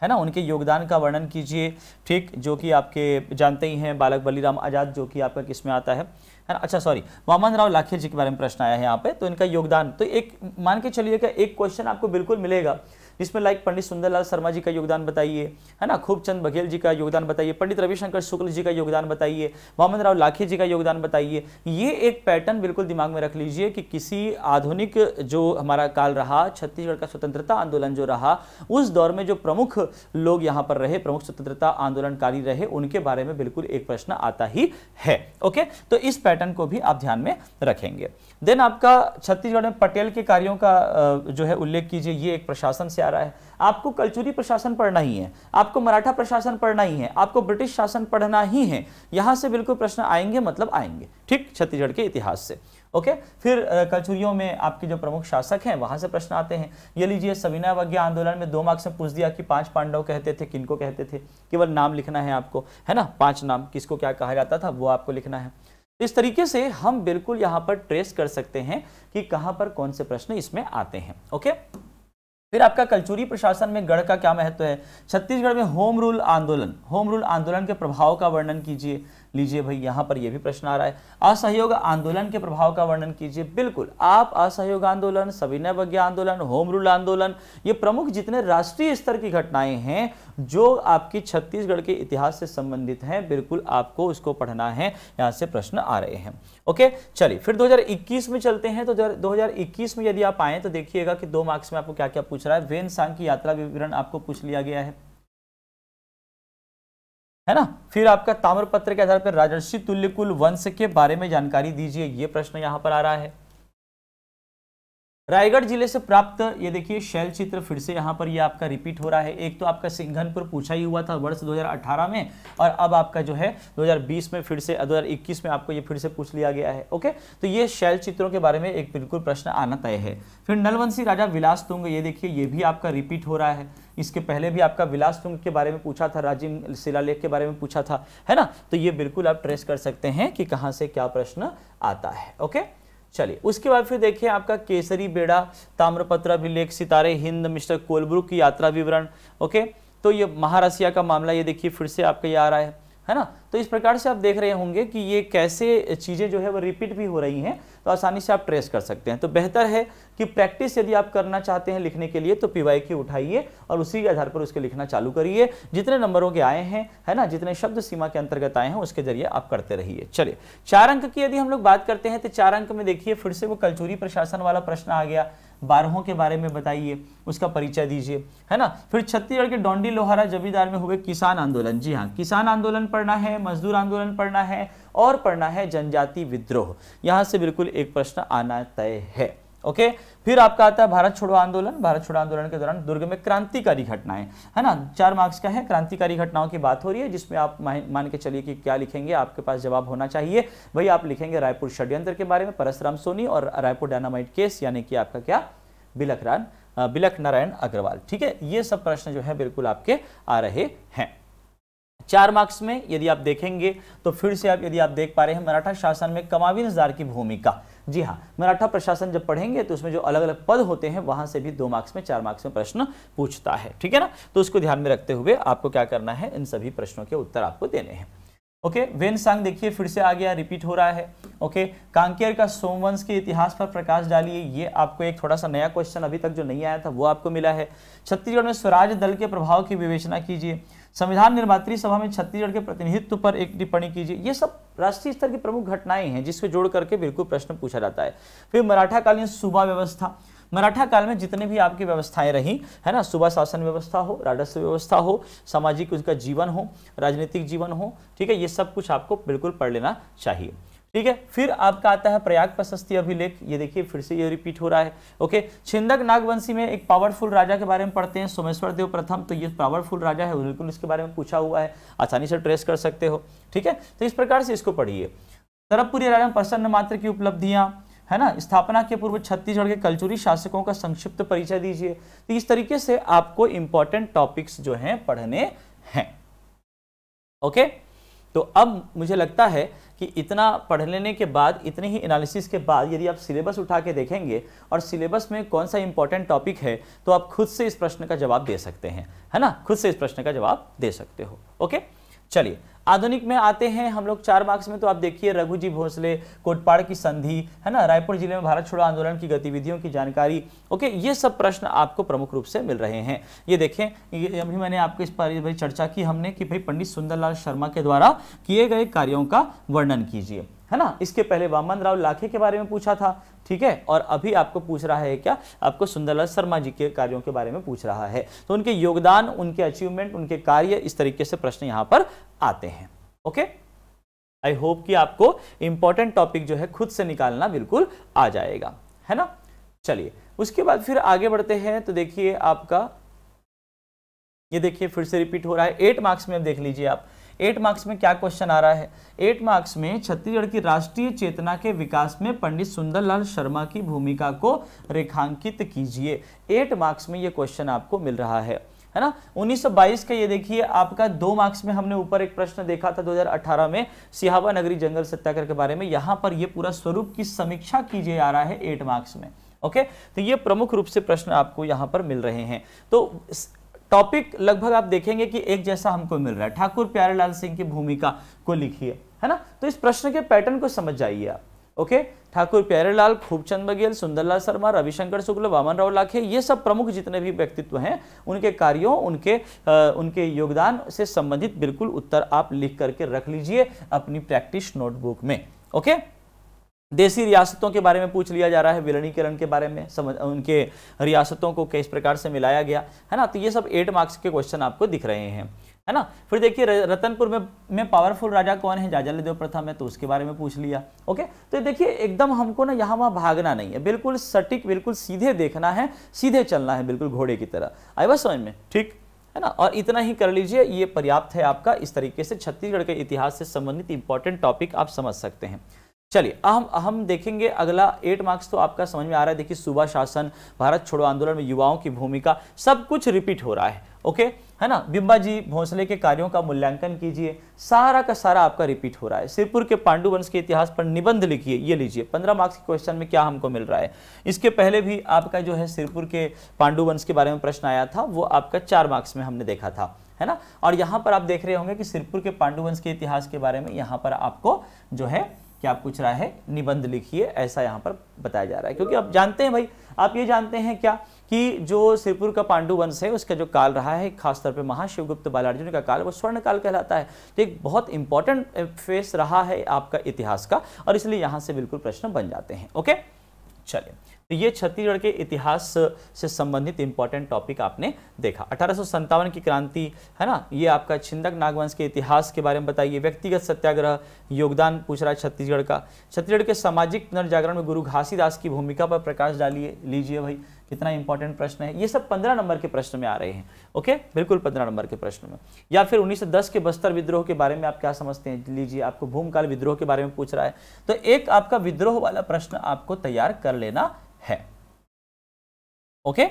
है ना। उनके योगदान का वर्णन कीजिए। ठीक, जो कि आपके जानते ही हैं बालक बलीराम आजाद, जो कि आपका किस में आता है ना। अच्छा सॉरी, वामन राव लाखे जी के बारे में प्रश्न आया है यहाँ पे, तो इनका योगदान, तो एक मान के चलिएगा एक क्वेश्चन आपको बिल्कुल मिलेगा जिसमें लाइक पंडित सुंदरलाल शर्मा जी का योगदान बताइए, है ना, खूबचंद बघेल जी का योगदान बताइए, पंडित रविशंकर शुक्ल जी का योगदान बताइए, वामन राव लाखे जी का योगदान बताइए। ये एक पैटर्न बिल्कुल दिमाग में रख लीजिए कि किसी आधुनिक जो हमारा काल रहा, छत्तीसगढ़ का स्वतंत्रता आंदोलन जो रहा, उस दौर में जो प्रमुख लोग यहाँ पर रहे, प्रमुख स्वतंत्रता आंदोलनकारी रहे, उनके बारे में बिल्कुल एक प्रश्न आता ही है। ओके, तो इस पैटर्न को भी आप ध्यान में रखेंगे। देन आपका छत्तीसगढ़ में पटेल के कार्यों का जो है उल्लेख कीजिए, ये एक प्रशासन से आ रहा है। आपको कलचुरी प्रशासन पढ़ना ही है, आपको मराठा प्रशासन पढ़ना ही है, आपको ब्रिटिश शासन पढ़ना ही है, यहां से बिल्कुल प्रश्न आएंगे, मतलब आएंगे। ठीक, छत्तीसगढ़ के इतिहास से। ओके, फिर कलचुरियों में आपके जो प्रमुख शासक हैं वहां से प्रश्न आते हैं। ये लीजिए सविनय अवज्ञा आंदोलन में 2 मार्क्स में पूछ दिया कि 5 पांडव कहते थे, किनको कहते थे, केवल नाम लिखना है आपको, है ना, 5 नाम, किसको क्या कहा जाता था वो आपको लिखना है। इस तरीके से हम बिल्कुल यहां पर ट्रेस कर सकते हैं कि कहां पर कौन से प्रश्न इसमें आते हैं। ओके, फिर आपका कलचुरी प्रशासन में गढ़ का क्या महत्व है। छत्तीसगढ़ में होम रूल आंदोलन के प्रभाव का वर्णन कीजिए। लीजिए भाई, यहां पर यह भी प्रश्न आ रहा है। असहयोग आंदोलन के प्रभाव का वर्णन कीजिए। बिल्कुल, आप असहयोग आंदोलन, सविनय अवज्ञा आंदोलन, होम रूल आंदोलन, ये प्रमुख जितने राष्ट्रीय स्तर की घटनाएं हैं जो आपकी छत्तीसगढ़ के इतिहास से संबंधित हैं, बिल्कुल आपको उसको पढ़ना है, यहां से प्रश्न आ रहे हैं। ओके, चलिए फिर 2021 में चलते हैं। तो 2021 में यदि आप आए तो देखिएगा कि 2 मार्क्स में आपको क्या क्या पूछ रहा है। वेन सांग की यात्रा विवरण आपको पूछ लिया गया है ना। फिर आपका ताम्रपत्र के आधार पर राजर्षि तुल्यकुल वंश के बारे में जानकारी दीजिए, ये प्रश्न यहां पर आ रहा है। रायगढ़ जिले से प्राप्त ये देखिए शैल चित्र, फिर से यहाँ पर ये आपका रिपीट हो रहा है। एक तो आपका सिंघनपुर पूछा ही हुआ था वर्ष 2018 में, और अब आपका जो है 2020 में फिर से 2021 में आपको ये फिर से पूछ लिया गया है। ओके, तो ये शैल चित्रों के बारे में एक बिल्कुल प्रश्न आना तय है। फिर नलवंशी राजा विलास तुंग, ये देखिए ये भी आपका रिपीट हो रहा है। इसके पहले भी आपका विलास तुंग के बारे में पूछा था, राजिम शिलालेख के बारे में पूछा था, है ना। तो ये बिल्कुल आप ट्रेस कर सकते हैं कि कहाँ से क्या प्रश्न आता है। ओके, चलिए उसके बाद फिर देखिए आपका केसरी बेड़ा, ताम्रपत्र अभिलेख, सितारे हिंद, मिस्टर कोलब्रुक की यात्रा विवरण। ओके, तो ये महारसिया का मामला, ये देखिए फिर से आपका ये आ रहा है ना। तो इस प्रकार से आप देख रहे होंगे कि ये कैसे चीजें जो है वो रिपीट भी हो रही हैं, तो आसानी से आप ट्रेस कर सकते हैं। तो बेहतर है कि प्रैक्टिस यदि आप करना चाहते हैं लिखने के लिए तो पीवाईक्यू उठाइए और उसी के आधार पर उसके लिखना चालू करिए। जितने नंबरों के आए हैं, है ना, जितने शब्द सीमा के अंतर्गत आए हैं उसके जरिए आप करते रहिए। चलिए 4 अंक की यदि हम लोग बात करते हैं तो 4 अंक में देखिए फिर से वो कलचुरी प्रशासन वाला प्रश्न आ गया। 12हों के बारे में बताइए, उसका परिचय दीजिए, है ना। फिर छत्तीसगढ़ के डोंडी लोहारा जमींदार में हुए किसान आंदोलन, जी हाँ, किसान आंदोलन पढ़ना है, मजदूर आंदोलन पढ़ना है और पढ़ना है जनजाति विद्रोह। यहां से बिल्कुल एक प्रश्न आना तय है। ओके। फिर आपका आता है भारत छोड़ो आंदोलन। भारत छोड़ो आंदोलन के दौरान दुर्ग में क्रांतिकारी घटनाएं, है ना, 4 मार्क्स का है। क्रांतिकारी घटनाओं की बात हो रही है, जिसमें आप मान के चलिए कि क्या लिखेंगे, आपके पास जवाब होना चाहिए भाई, आप लिखेंगे रायपुर षड्यंत्र के बारे में, परसराम सोनी और रायपुर डायनामाइट केस, यानी कि आपका क्या, बिलख नारायण अग्रवाल। ठीक है, ये सब प्रश्न जो है बिल्कुल आपके आ रहे हैं। 4 मार्क्स में यदि आप देखेंगे तो फिर से आप यदि आप देख पा रहे हैं मराठा शासन में कमाविनजार की भूमिका। जी हाँ, मराठा प्रशासन जब पढ़ेंगे तो उसमें जो अलग अलग पद होते हैं वहां से भी 2 मार्क्स में 4 मार्क्स में प्रश्न पूछता है। ठीक है ना, तो उसको ध्यान में रखते हुए आपको क्या करना है, इन सभी प्रश्नों के उत्तर आपको देने हैं। ओके, वेनसांग देखिए फिर से आ गया, रिपीट हो रहा है। ओके, कांकेर का सोमवंश के इतिहास पर प्रकाश डालिए, ये आपको एक थोड़ा सा नया क्वेश्चन अभी तक जो नहीं आया था वो आपको मिला है। छत्तीसगढ़ में स्वराज दल के प्रभाव की विवेचना कीजिए। संविधान निर्मात्री सभा में छत्तीसगढ़ के प्रतिनिधित्व पर एक टिप्पणी कीजिए। ये सब राष्ट्रीय स्तर की प्रमुख घटनाएं हैं जिसको जोड़ करके बिल्कुल प्रश्न पूछा जाता है। फिर मराठा कालीन सूबा व्यवस्था, मराठा काल में जितने भी आपकी व्यवस्थाएं रही है ना, सूबा शासन व्यवस्था हो, राजस्व व्यवस्था हो, सामाजिक उसका जीवन हो, राजनीतिक जीवन हो, ठीक है, ये सब कुछ आपको बिल्कुल पढ़ लेना चाहिए। ठीक है, फिर आपका आता है प्रयाग प्रशस्ति अभिलेख, ये देखिए फिर से ये रिपीट हो रहा है। ओके, छिंदक नागवंशी में एक पावरफुल राजा के बारे में पढ़ते हैं, सोमेश्वर देव प्रथम, तो ये पावरफुल राजा है, बिल्कुल इसके बारे में पूछा हुआ है, आसानी से ट्रेस कर सकते हो। ठीक है, तो इस प्रकार से इसको पढ़िए। तरफपुरी राजा प्रसन्न मात्र की उपलब्धियां, है ना, स्थापना के पूर्व छत्तीसगढ़ के कलचुरी शासकों का संक्षिप्त परिचय दीजिए। तो इस तरीके से आपको इंपॉर्टेंट टॉपिक्स जो हैं पढ़ने हैं। ओके, तो अब मुझे लगता है कि इतना पढ़ लेने के बाद, इतने ही एनालिसिस के बाद यदि आप सिलेबस उठा के देखेंगे और सिलेबस में कौन सा इंपॉर्टेंट टॉपिक है तो आप खुद से इस प्रश्न का जवाब दे सकते हैं, है ना, खुद से इस प्रश्न का जवाब दे सकते हो। ओके, चलिए आधुनिक में आते हैं हम लोग 4 मार्क्स में। तो आप देखिए रघुजी भोसले, कोटपाड़ की संधि, है ना, रायपुर जिले में भारत छोड़ो आंदोलन की गतिविधियों की जानकारी। ओके, ये सब प्रश्न आपको प्रमुख रूप से मिल रहे हैं। ये देखें, ये अभी मैंने आपको इस पर चर्चा की हमने कि भाई पंडित सुंदरलाल शर्मा के द्वारा किए गए कार्यों का वर्णन कीजिए, है ना। इसके पहले वामन राव लाखे के बारे में पूछा था, ठीक है, और अभी आपको पूछ रहा है क्या, आपको सुंदरलाल शर्मा जी के कार्यों के बारे में पूछ रहा है। तो उनके योगदान, उनके अचीवमेंट, उनके कार्य, इस तरीके से प्रश्न यहां पर आते हैं। ओके, आई होप कि आपको इंपॉर्टेंट टॉपिक जो है खुद से निकालना बिल्कुल आ जाएगा, है ना। चलिए उसके बाद फिर आगे बढ़ते हैं। तो देखिए आपका ये देखिए फिर से रिपीट हो रहा है। 8 मार्क्स में अब देख लीजिए आप, 8 मार्क्स में क्या क्वेश्चन आ रहा है। 8 मार्क्स में छत्तीसगढ़ की राष्ट्रीय चेतना के विकास में पंडित सुंदरलाल शर्मा की भूमिका को रेखांकित कीजिए। 8 मार्क्स में ये क्वेश्चन आपको मिल रहा है ना। 1922 का ये देखिए आपका 2 मार्क्स में हमने ऊपर एक प्रश्न देखा था 2018 में सिहावा नगरी जंगल सत्याग्रह के बारे में। यहां पर ये पूरा स्वरूप की समीक्षा कीजिए आ रहा है 8 मार्क्स में। ओके, तो ये प्रमुख रूप से प्रश्न आपको यहां पर मिल रहे हैं। तो टॉपिक लगभग आप देखेंगे कि एक जैसा हमको मिल रहा है। ठाकुर प्यारेलाल सिंह की भूमिका को लिखिए, है ना। तो इस प्रश्न के पैटर्न को समझ जाइए आप। ओके, ठाकुर प्यारेलाल, खूबचंद बघेल, सुंदरलाल शर्मा, रविशंकर शुक्ल, वामन राव लाखे, ये सब प्रमुख जितने भी व्यक्तित्व हैं उनके कार्यों, उनके योगदान से संबंधित बिल्कुल उत्तर आप लिख करके रख लीजिए अपनी प्रैक्टिस नोटबुक में। ओके, देसी रियासतों के बारे में पूछ लिया जा रहा है, विलीनीकरण के बारे में, उनके रियासतों को किस प्रकार से मिलाया गया, है ना। तो ये सब 8 मार्क्स के क्वेश्चन आपको दिख रहे हैं, है ना। फिर देखिए रतनपुर में पावरफुल राजा कौन है, जाजलदेव प्रथम है, तो उसके बारे में पूछ लिया। ओके, तो देखिए एकदम हमको ना यहाँ वहाँ भागना नहीं है, बिल्कुल सटीक, बिल्कुल सीधे देखना है, सीधे चलना है, बिल्कुल घोड़े की तरह। आई बात समझ में, ठीक है ना। और इतना ही कर लीजिए, ये पर्याप्त है आपका। इस तरीके से छत्तीसगढ़ के इतिहास से संबंधित इंपॉर्टेंट टॉपिक आप समझ सकते हैं। चलिए हम देखेंगे अगला 8 मार्क्स तो आपका समझ में आ रहा है। देखिए सूबा शासन, भारत छोड़ो आंदोलन में युवाओं की भूमिका, सब कुछ रिपीट हो रहा है। ओके, है ना। बिंबाजी भोसले के कार्यों का मूल्यांकन कीजिए, सारा का सारा आपका रिपीट हो रहा है। सिरपुर के पांडु वंश के इतिहास पर निबंध लिखिए, ये लीजिए 15 मार्क्स के क्वेश्चन में क्या हमको मिल रहा है। इसके पहले भी आपका जो है सिरपुर के पांडु वंश के बारे में प्रश्न आया था, वो आपका 4 मार्क्स में हमने देखा था, है ना। और यहाँ पर आप देख रहे होंगे कि सिरपुर के पांडु वंश के इतिहास के बारे में यहाँ पर आपको जो है क्या पूछ रहा है, निबंध लिखिए, ऐसा यहाँ पर बताया जा रहा है। क्योंकि आप जानते हैं भाई, आप ये जानते हैं क्या कि जो सिरपुर का पांडु वंश है उसका जो काल रहा है, खासतौर पे महाशिवगुप्त बालार्जुन का काल, वो स्वर्ण काल कहलाता है। तो एक बहुत इंपॉर्टेंट फेस रहा है आपका इतिहास का, और इसलिए यहाँ से बिल्कुल प्रश्न बन जाते हैं। ओके, चलिए, तो ये छत्तीसगढ़ के इतिहास से संबंधित इंपॉर्टेंट टॉपिक आपने देखा। 1857 की क्रांति, है ना, ये आपका छिंदक नागवंश के इतिहास के बारे में बताइए। व्यक्तिगत सत्याग्रह योगदान पूछ रहा है छत्तीसगढ़ का। छत्तीसगढ़ के सामाजिक पुनर्जागरण में गुरु घासीदास की भूमिका पर प्रकाश डालिए। लीजिए भाई, कितना इंपॉर्टेंट प्रश्न है। ये सब 15 नंबर के प्रश्न में आ रहे हैं। ओके, बिल्कुल 15 नंबर के प्रश्न में। या फिर 1910 के बस्तर विद्रोह के बारे में आप क्या समझते हैं, लीजिए, आपको भूमकाल विद्रोह के बारे में पूछ रहा है, तो एक आपका विद्रोह वाला प्रश्न आपको तैयार कर लेना है। ओके,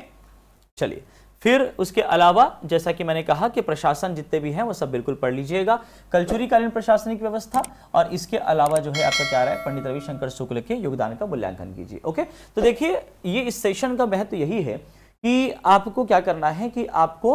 चलिए, फिर उसके अलावा जैसा कि मैंने कहा कि प्रशासन जितने भी हैं वो सब बिल्कुल पढ़ लीजिएगा। कलचुरी कालीन प्रशासनिक व्यवस्था, और इसके अलावा जो है आपका क्या रहा है, पंडित रविशंकर शुक्ल के योगदान का मूल्यांकन कीजिए। ओके, तो देखिए, ये इस सेशन का महत्व यही है कि आपको क्या करना है कि आपको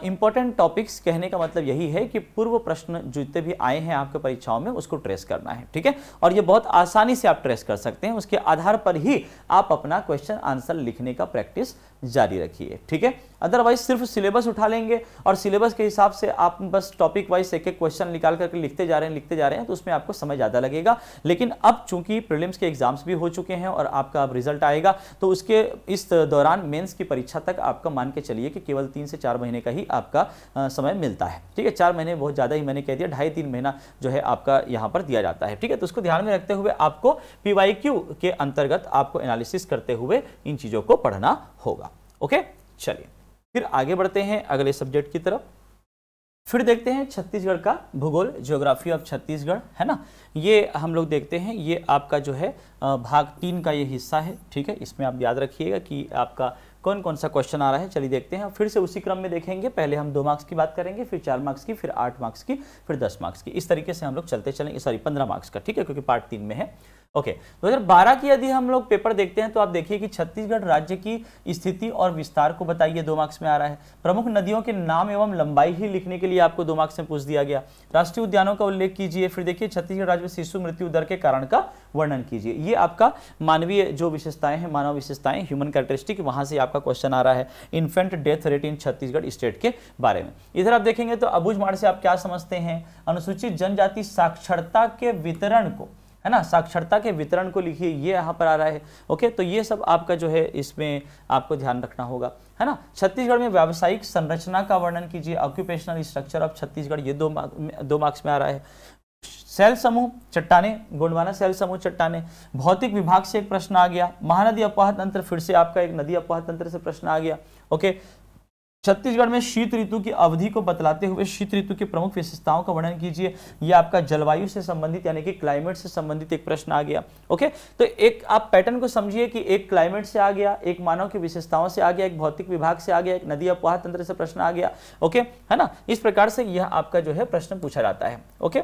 इंपॉर्टेंट टॉपिक्स, कहने का मतलब यही है कि पूर्व प्रश्न जितने भी आए हैं आपके परीक्षाओं में उसको ट्रेस करना है। ठीक है, और ये बहुत आसानी से आप ट्रेस कर सकते हैं। उसके आधार पर ही आप अपना क्वेश्चन आंसर लिखने का प्रैक्टिस जारी रखिए। ठीक है, अदरवाइज सिर्फ सिलेबस उठा लेंगे और सिलेबस के हिसाब से आप बस टॉपिक वाइज एक एक क्वेश्चन निकाल करके लिखते जा रहे हैं तो उसमें आपको समय ज़्यादा लगेगा। लेकिन अब चूंकि प्रीलिम्स के एग्जाम्स भी हो चुके हैं और आपका अब रिजल्ट आएगा, तो उसके इस दौरान मेंस की परीक्षा तक आपका मान के चलिए कि केवल 3 से 4 महीने का ही आपका समय मिलता है। ठीक है, 4 महीने बहुत ज़्यादा ही मैंने कह दिया, 2.5-3 महीना जो है आपका यहाँ पर दिया जाता है। ठीक है, तो उसको ध्यान में रखते हुए आपको PYQ के अंतर्गत आपको एनालिसिस करते हुए इन चीज़ों को पढ़ना होगा। ओके, चलिए, फिर आगे बढ़ते हैं अगले सब्जेक्ट की तरफ। फिर देखते हैं छत्तीसगढ़ का भूगोल, ज्योग्राफी ऑफ छत्तीसगढ़, है ना। ये हम लोग देखते हैं, ये आपका जो है भाग 3 का ये हिस्सा है। ठीक है, इसमें आप याद रखिएगा कि आपका कौन कौन सा क्वेश्चन आ रहा है। चलिए देखते हैं, फिर से उसी क्रम में देखेंगे। पहले हम 2 मार्क्स की बात करेंगे, फिर 4 मार्क्स की, फिर 8 मार्क्स की, फिर 10 मार्क्स की। इस तरीके से हम लोग चलते चलेंगे। सॉरी, 15 मार्क्स का, ठीक है, क्योंकि पार्ट 3 में है। ओके, 2012 की यदि हम लोग पेपर देखते हैं तो आप देखिए कि छत्तीसगढ़ राज्य की स्थिति और विस्तार को बताइए, 2 मार्क्स में आ रहा है। प्रमुख नदियों के नाम एवं लंबाई ही लिखने के लिए आपको 2 मार्क्स में पूछ दिया गया। राष्ट्रीय उद्यानों का उल्लेख कीजिए। फिर देखिए, छत्तीसगढ़ राज्य में शिशु मृत्यु दर के कारण का वर्णन कीजिए। ये आपका मानवीय जो विशेषताएं हैं, मानव विशेषताएं, ह्यूमन कैरेक्टरिस्टिक, वहां से आपका क्वेश्चन आ रहा है। Infant death rate in Chhattisgarh state के बारे में। इधर आप देखेंगे तो अबूझमाड़ से आप क्या समझते हैं, अनुसूचित जनजाति साक्षरता के वितरण को, है ना, साक्षरता के वितरण को लिखिए, ये यहाँ पर आ रहा है। ओके, तो ये सब आपका जो है इसमें आपको ध्यान रखना होगा, है ना। छत्तीसगढ़ में व्यावसायिक संरचना का वर्णन कीजिए, ऑक्यूपेशनल स्ट्रक्चर ऑफ छत्तीसगढ़, ये 2 मार्क्स में आ रहा है। सेल समूह चट्टाने, गोंडवाना सेल समूह चट्टाने। भौतिक विभाग से एक प्रश्न आ गया। महानदी अपवाह तंत्र, फिर से आपका एक नदी अपवाह तंत्र से प्रश्न आ गया। ओके, छत्तीसगढ़ में शीत ऋतु की अवधि को बतलाते हुए शीत ऋतु की प्रमुख विशेषताओं का वर्णन कीजिए। यह आपका जलवायु से संबंधित यानी कि क्लाइमेट से संबंधित एक प्रश्न आ गया। ओके, तो एक आप पैटर्न को समझिए कि एक क्लाइमेट से आ गया, एक मानव की विशेषताओं से आ गया, एक भौतिक विभाग से आ गया, एक नदी अपवाह तंत्र से प्रश्न आ गया। ओके, है ना, इस प्रकार से यह आपका जो है प्रश्न पूछा जाता है। ओके,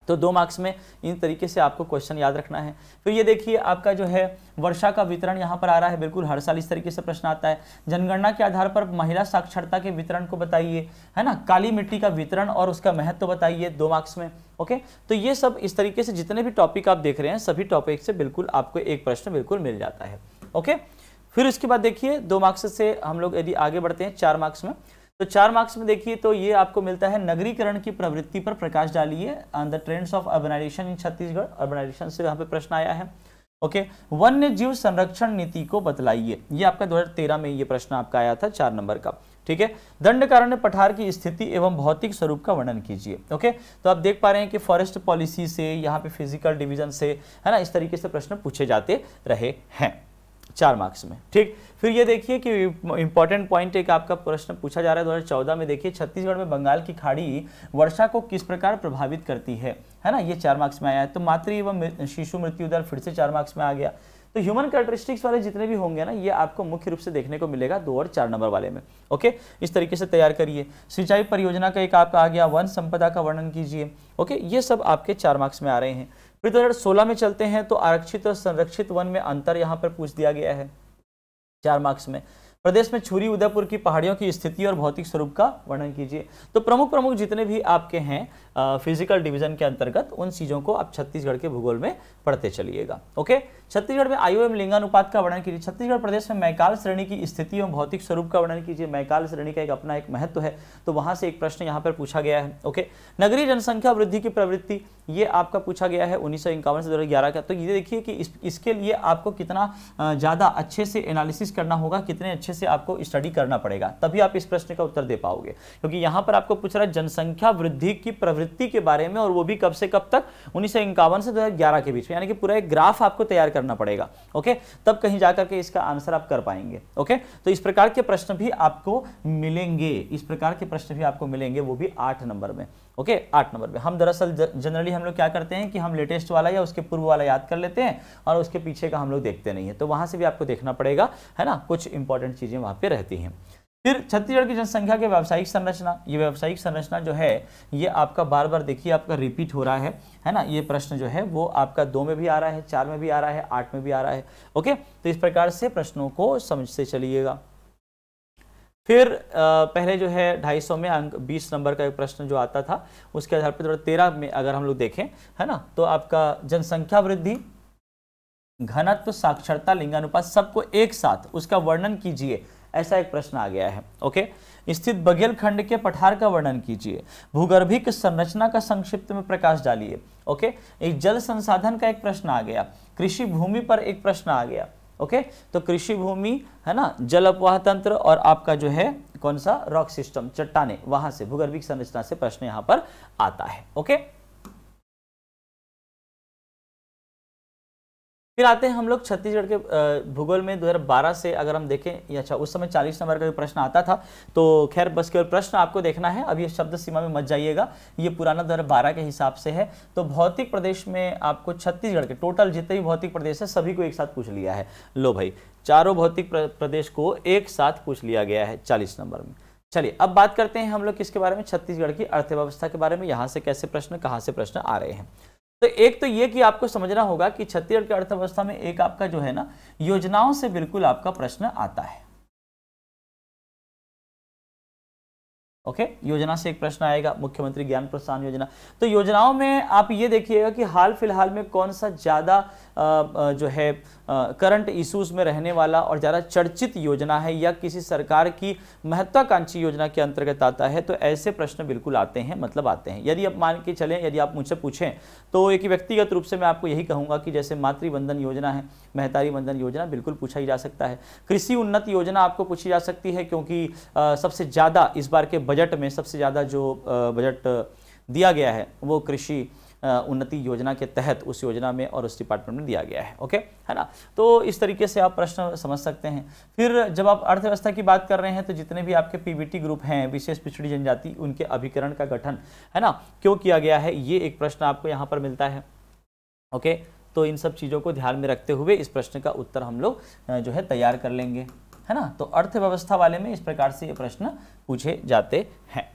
तो 2 मार्क्स में इन तरीके से आपको क्वेश्चन याद रखना है। फिर ये देखिए, आपका जो है वर्षा का वितरण यहाँ पर आ रहा है, बिल्कुल हर साल इस तरीके से प्रश्न आता है। जनगणना के आधार पर महिला साक्षरता के वितरण को बताइए, है ना। काली मिट्टी का वितरण और उसका महत्व बताइए, 2 मार्क्स में। ओके, तो ये सब इस तरीके से जितने भी टॉपिक आप देख रहे हैं, सभी टॉपिक से बिल्कुल आपको एक प्रश्न बिल्कुल मिल जाता है। ओके, फिर उसके बाद देखिए 2 मार्क्स से हम लोग यदि आगे बढ़ते हैं 4 मार्क्स में, तो 4 मार्क्स में देखिए तो ये आपको मिलता है नगरीकरण की प्रवृत्ति पर प्रकाश डालिए, on the trends of urbanization in Chhattisgarh. Urbanization से यहाँ पे प्रश्न आया है। ओके, वन्य जीव संरक्षण नीति को बतलाइए, ये आपका 2013 में ये प्रश्न आपका आया था 4 नंबर का। ठीक है, दंडकारण्य पठार की स्थिति एवं भौतिक स्वरूप का वर्णन कीजिए। ओके, तो आप देख पा रहे हैं कि फॉरेस्ट पॉलिसी से, यहाँ पे फिजिकल डिवीजन से, है ना, इस तरीके से प्रश्न पूछे जाते रहे हैं 4 मार्क्स में। ठीक, फिर ये देखिए कि इंपॉर्टेंट पॉइंट एक आपका प्रश्न पूछा जा रहा है 2014 में। देखिए, छत्तीसगढ़ में बंगाल की खाड़ी वर्षा को किस प्रकार प्रभावित करती है ना, ये 4 मार्क्स में आया है। तो मातृ एवं शिशु मृत्यु दर फिर से 4 मार्क्स में आ गया। तो ह्यूमन कैरेक्टरिस्टिक्स वाले जितने भी होंगे ना, ये आपको मुख्य रूप से देखने को मिलेगा 2 और 4 नंबर वाले में। ओके, इस तरीके से तैयार करिए। सिंचाई परियोजना का एक आपका आ गया, वन संपदा का वर्णन कीजिए। ओके, ये सब आपके 4 मार्क्स में आ रहे हैं। फिर 2016 में चलते हैं तो आरक्षित और संरक्षित वन में अंतर यहाँ पर पूछ दिया गया है 4 मार्क्स में। प्रदेश में छुरी उदयपुर की पहाड़ियों की स्थिति और भौतिक स्वरूप का वर्णन कीजिए। तो प्रमुख प्रमुख जितने भी आपके हैं फिजिकल डिवीजन के अंतर्गत, उन चीजों को आप छत्तीसगढ़ के भूगोल में पढ़ते चलिएगा। ओके, छत्तीसगढ़ में आयु एवं लिंगानुपात का वर्णन कीजिए। छत्तीसगढ़ प्रदेश में मैकाल श्रेणी की स्थिति एवं भौतिक स्वरूप का वर्णन कीजिए। मैकाल श्रेणी का एक अपना एक महत्व है, तो वहां से एक प्रश्न यहाँ पर पूछा गया है। ओके, नगरीय जनसंख्या वृद्धि की प्रवृत्ति, ये आपका पूछा गया है 1951 से 2011 का। तो ये देखिए कि इसके लिए आपको कितना ज़्यादा अच्छे से एनालिसिस करना होगा, कितने अच्छे से आपको स्टडी करना पड़ेगा, तभी आप इस प्रश्न का उत्तर दे पाओगे। क्योंकि यहाँ पर आपको पूछ रहा है जनसंख्या वृद्धि की प्रवृत्ति के बारे में, और वो भी कब से कब तक, 1951 से 2011 के बीच में, यानी कि पूरा एक ग्राफ आपको तैयार करना पड़ेगा। ओके, तब कहीं जाकर के इसका आंसर आप कर पाएंगे। ओके, तो इस प्रकार के प्रश्न भी आपको मिलेंगे, इस प्रकार के प्रश्न भी आपको मिलेंगे, वो भी 8 नंबर में। ओके, 8 नंबर में। हम दरअसल जनरली हम लोग क्या करते हैं कि हम लेटेस्ट वाला या उसके पूर्व वाला याद कर लेते हैं और उसके पीछे का हम लोग देखते नहीं है, तो वहां से भी आपको देखना पड़ेगा, है ना, कुछ इंपॉर्टेंट चीजें वहां पे रहती हैं। फिर छत्तीसगढ़ की जनसंख्या के व्यावसायिक संरचना, ये व्यावसायिक संरचना जो है ये आपका बार बार देखिए आपका रिपीट हो रहा है ना। ये प्रश्न जो है वो आपका 2 में भी आ रहा है, 4 में भी आ रहा है, 8 में भी आ रहा है। ओके, तो इस प्रकार से प्रश्नों को समझते चलिएगा। फिर पहले जो है 250 में अंक 20 नंबर का एक प्रश्न जो आता था, उसके आधार पर 13 में अगर हम लोग देखें, है ना, तो आपका जनसंख्या वृद्धि, घनत्व, साक्षरता, लिंगानुपात सबको एक साथ उसका वर्णन कीजिए, ऐसा एक प्रश्न आ गया है। ओके, स्थित बघेलखंड के पठार का वर्णन कीजिए। भूगर्भिक संरचना का संक्षिप्त में प्रकाश डालिए। ओके, एक जल संसाधन का एक प्रश्न आ गया। कृषि भूमि पर एक प्रश्न आ गया। ओके, तो कृषि भूमि, है ना, जल अपवाह तंत्र और आपका जो है कौन सा रॉक सिस्टम, चट्टाने, वहां से भूगर्भिक संरचना से प्रश्न यहां पर आता है। ओके, फिर आते हैं हम लोग छत्तीसगढ़ के भूगोल में 2012 से अगर हम देखें, अच्छा उस समय 40 नंबर का भी प्रश्न आता था, तो खैर बस केवल प्रश्न आपको देखना है, अब ये शब्द सीमा में मत जाइएगा, ये पुराना 2012 के हिसाब से है। तो भौतिक प्रदेश में आपको छत्तीसगढ़ के टोटल जितने भी भौतिक प्रदेश है सभी को एक साथ पूछ लिया है। लो भाई, चारों भौतिक प्रदेश को एक साथ पूछ लिया गया है 40 नंबर में। चलिए अब बात करते हैं हम लोग किसके बारे में, छत्तीसगढ़ की अर्थव्यवस्था के बारे में, यहाँ से कैसे प्रश्न, कहाँ से प्रश्न आ रहे हैं। तो एक तो ये कि आपको समझना होगा कि छत्तीसगढ़ की अर्थव्यवस्था में एक आपका जो है ना योजनाओं से बिल्कुल आपका प्रश्न आता है। ओके, योजना से एक प्रश्न आएगा, मुख्यमंत्री ज्ञान प्रोत्साहन योजना। तो योजनाओं में आप ये देखिएगा कि हाल फिलहाल में कौन सा ज़्यादा जो है करंट इश्यूज में रहने वाला और ज़्यादा चर्चित योजना है या किसी सरकार की महत्वाकांक्षी योजना के अंतर्गत आता है, तो ऐसे प्रश्न बिल्कुल आते हैं, मतलब आते हैं। यदि आप मान के चलें, यदि आप मुझसे पूछें तो एक व्यक्तिगत रूप से मैं आपको यही कहूँगा कि जैसे मातृवंदन योजना है, महतारी वंदन योजना बिल्कुल पूछा ही जा सकता है। कृषि उन्नत योजना आपको पूछी जा सकती है, क्योंकि सबसे ज़्यादा इस बार के बजट में सबसे ज़्यादा जो बजट दिया गया है वो कृषि उन्नति योजना के तहत उस योजना में और उस डिपार्टमेंट में दिया गया है। ओके, है ना, तो इस तरीके से आप प्रश्न समझ सकते हैं। फिर जब आप अर्थव्यवस्था की बात कर रहे हैं तो जितने भी आपके पीबीटी ग्रुप हैं, विशेष पिछड़ी जनजाति, उनके अभिकरण का गठन, है ना, क्यों किया गया है, ये एक प्रश्न आपको यहाँ पर मिलता है। ओके, तो इन सब चीज़ों को ध्यान में रखते हुए इस प्रश्न का उत्तर हम लोग जो है तैयार कर लेंगे, है ना। तो अर्थव्यवस्था वाले में इस प्रकार से ये प्रश्न पूछे जाते हैं।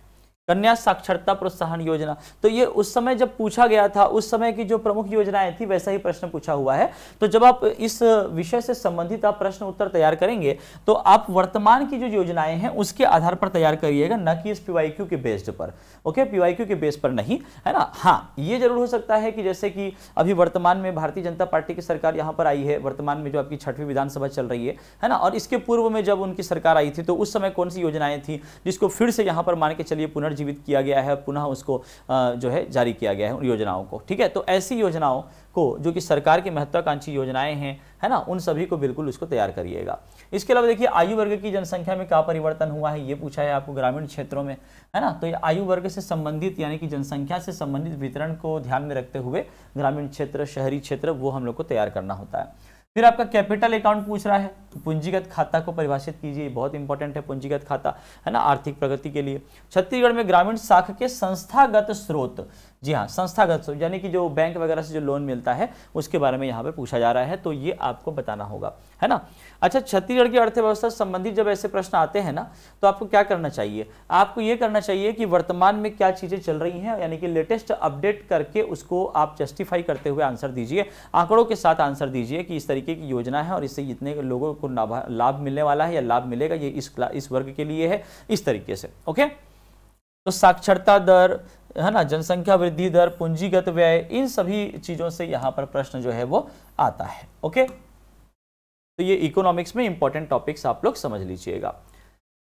कन्या साक्षरता प्रोत्साहन योजना, तो ये उस समय जब पूछा गया था, उस समय की जो प्रमुख योजनाएं थी वैसा ही प्रश्न पूछा हुआ है। तो जब आप इस विषय से संबंधित आप प्रश्न उत्तर तैयार करेंगे तो आप वर्तमान की जो योजनाएं हैं उसके आधार पर तैयार करिएगा, न कि इस पीवाईक्यू के बेस्ड पर। ओके, पीवाईक्यू के बेस पर नहीं, है ना। हाँ, ये जरूर हो सकता है कि जैसे कि अभी वर्तमान में भारतीय जनता पार्टी की सरकार यहाँ पर आई है, वर्तमान में जो आपकी 6वीं विधानसभा चल रही है ना, और इसके पूर्व में जब उनकी सरकार आई थी तो उस समय कौन सी योजनाएं थी जिसको फिर से यहाँ पर मान के चलिए पुनर्जीवित किया गया है, पुनः उसको जो है जारी किया गया है उन योजनाओं को। ठीक है, तो ऐसी योजनाओं को जो कि सरकार की महत्वाकांक्षी योजनाएं हैं, है ना, उन सभी को बिल्कुल उसको तैयार करिएगा। इसके अलावा देखिए आयु वर्ग की जनसंख्या में क्या परिवर्तन हुआ है, ये पूछा है आपको ग्रामीण क्षेत्रों में, है ना। तो ये आयु वर्ग से संबंधित यानी कि जनसंख्या से संबंधित वितरण को ध्यान में रखते हुए ग्रामीण क्षेत्र, शहरी क्षेत्र, वो हम लोग को तैयार करना होता है। फिर आपका कैपिटल अकाउंट पूछ रहा है, तो पूंजीगत खाता को परिभाषित कीजिए, बहुत इंपॉर्टेंट है पूंजीगत खाता, है ना, आर्थिक प्रगति के लिए। छत्तीसगढ़ में ग्रामीण शाखा के संस्थागत स्रोत, जी हाँ, संस्थागत स्रोत यानी कि जो बैंक वगैरह से जो लोन मिलता है उसके बारे में यहाँ पर पूछा जा रहा है, तो ये आपको बताना होगा, है ना। अच्छा, छत्तीसगढ़ की अर्थव्यवस्था से संबंधित जब ऐसे प्रश्न आते हैं ना, तो आपको क्या करना चाहिए, आपको ये करना चाहिए कि वर्तमान में क्या चीज़ें चल रही हैं, यानी कि लेटेस्ट अपडेट करके उसको आप जस्टिफाई करते हुए आंसर दीजिए, आंकड़ों के साथ आंसर दीजिए कि इस तरीके की योजना है और इससे इतने लोगों को लाभ मिलने वाला है या लाभ मिलेगा, ये इस वर्ग के लिए है, इस तरीके से। ओके, तो साक्षरता दर, है ना, जनसंख्या वृद्धि दर, पूंजीगत व्यय, इन सभी चीजों से यहाँ पर प्रश्न जो है वो आता है। ओके, तो ये इकोनॉमिक्स में इंपॉर्टेंट टॉपिक्स आप लोग समझ लीजिएगा।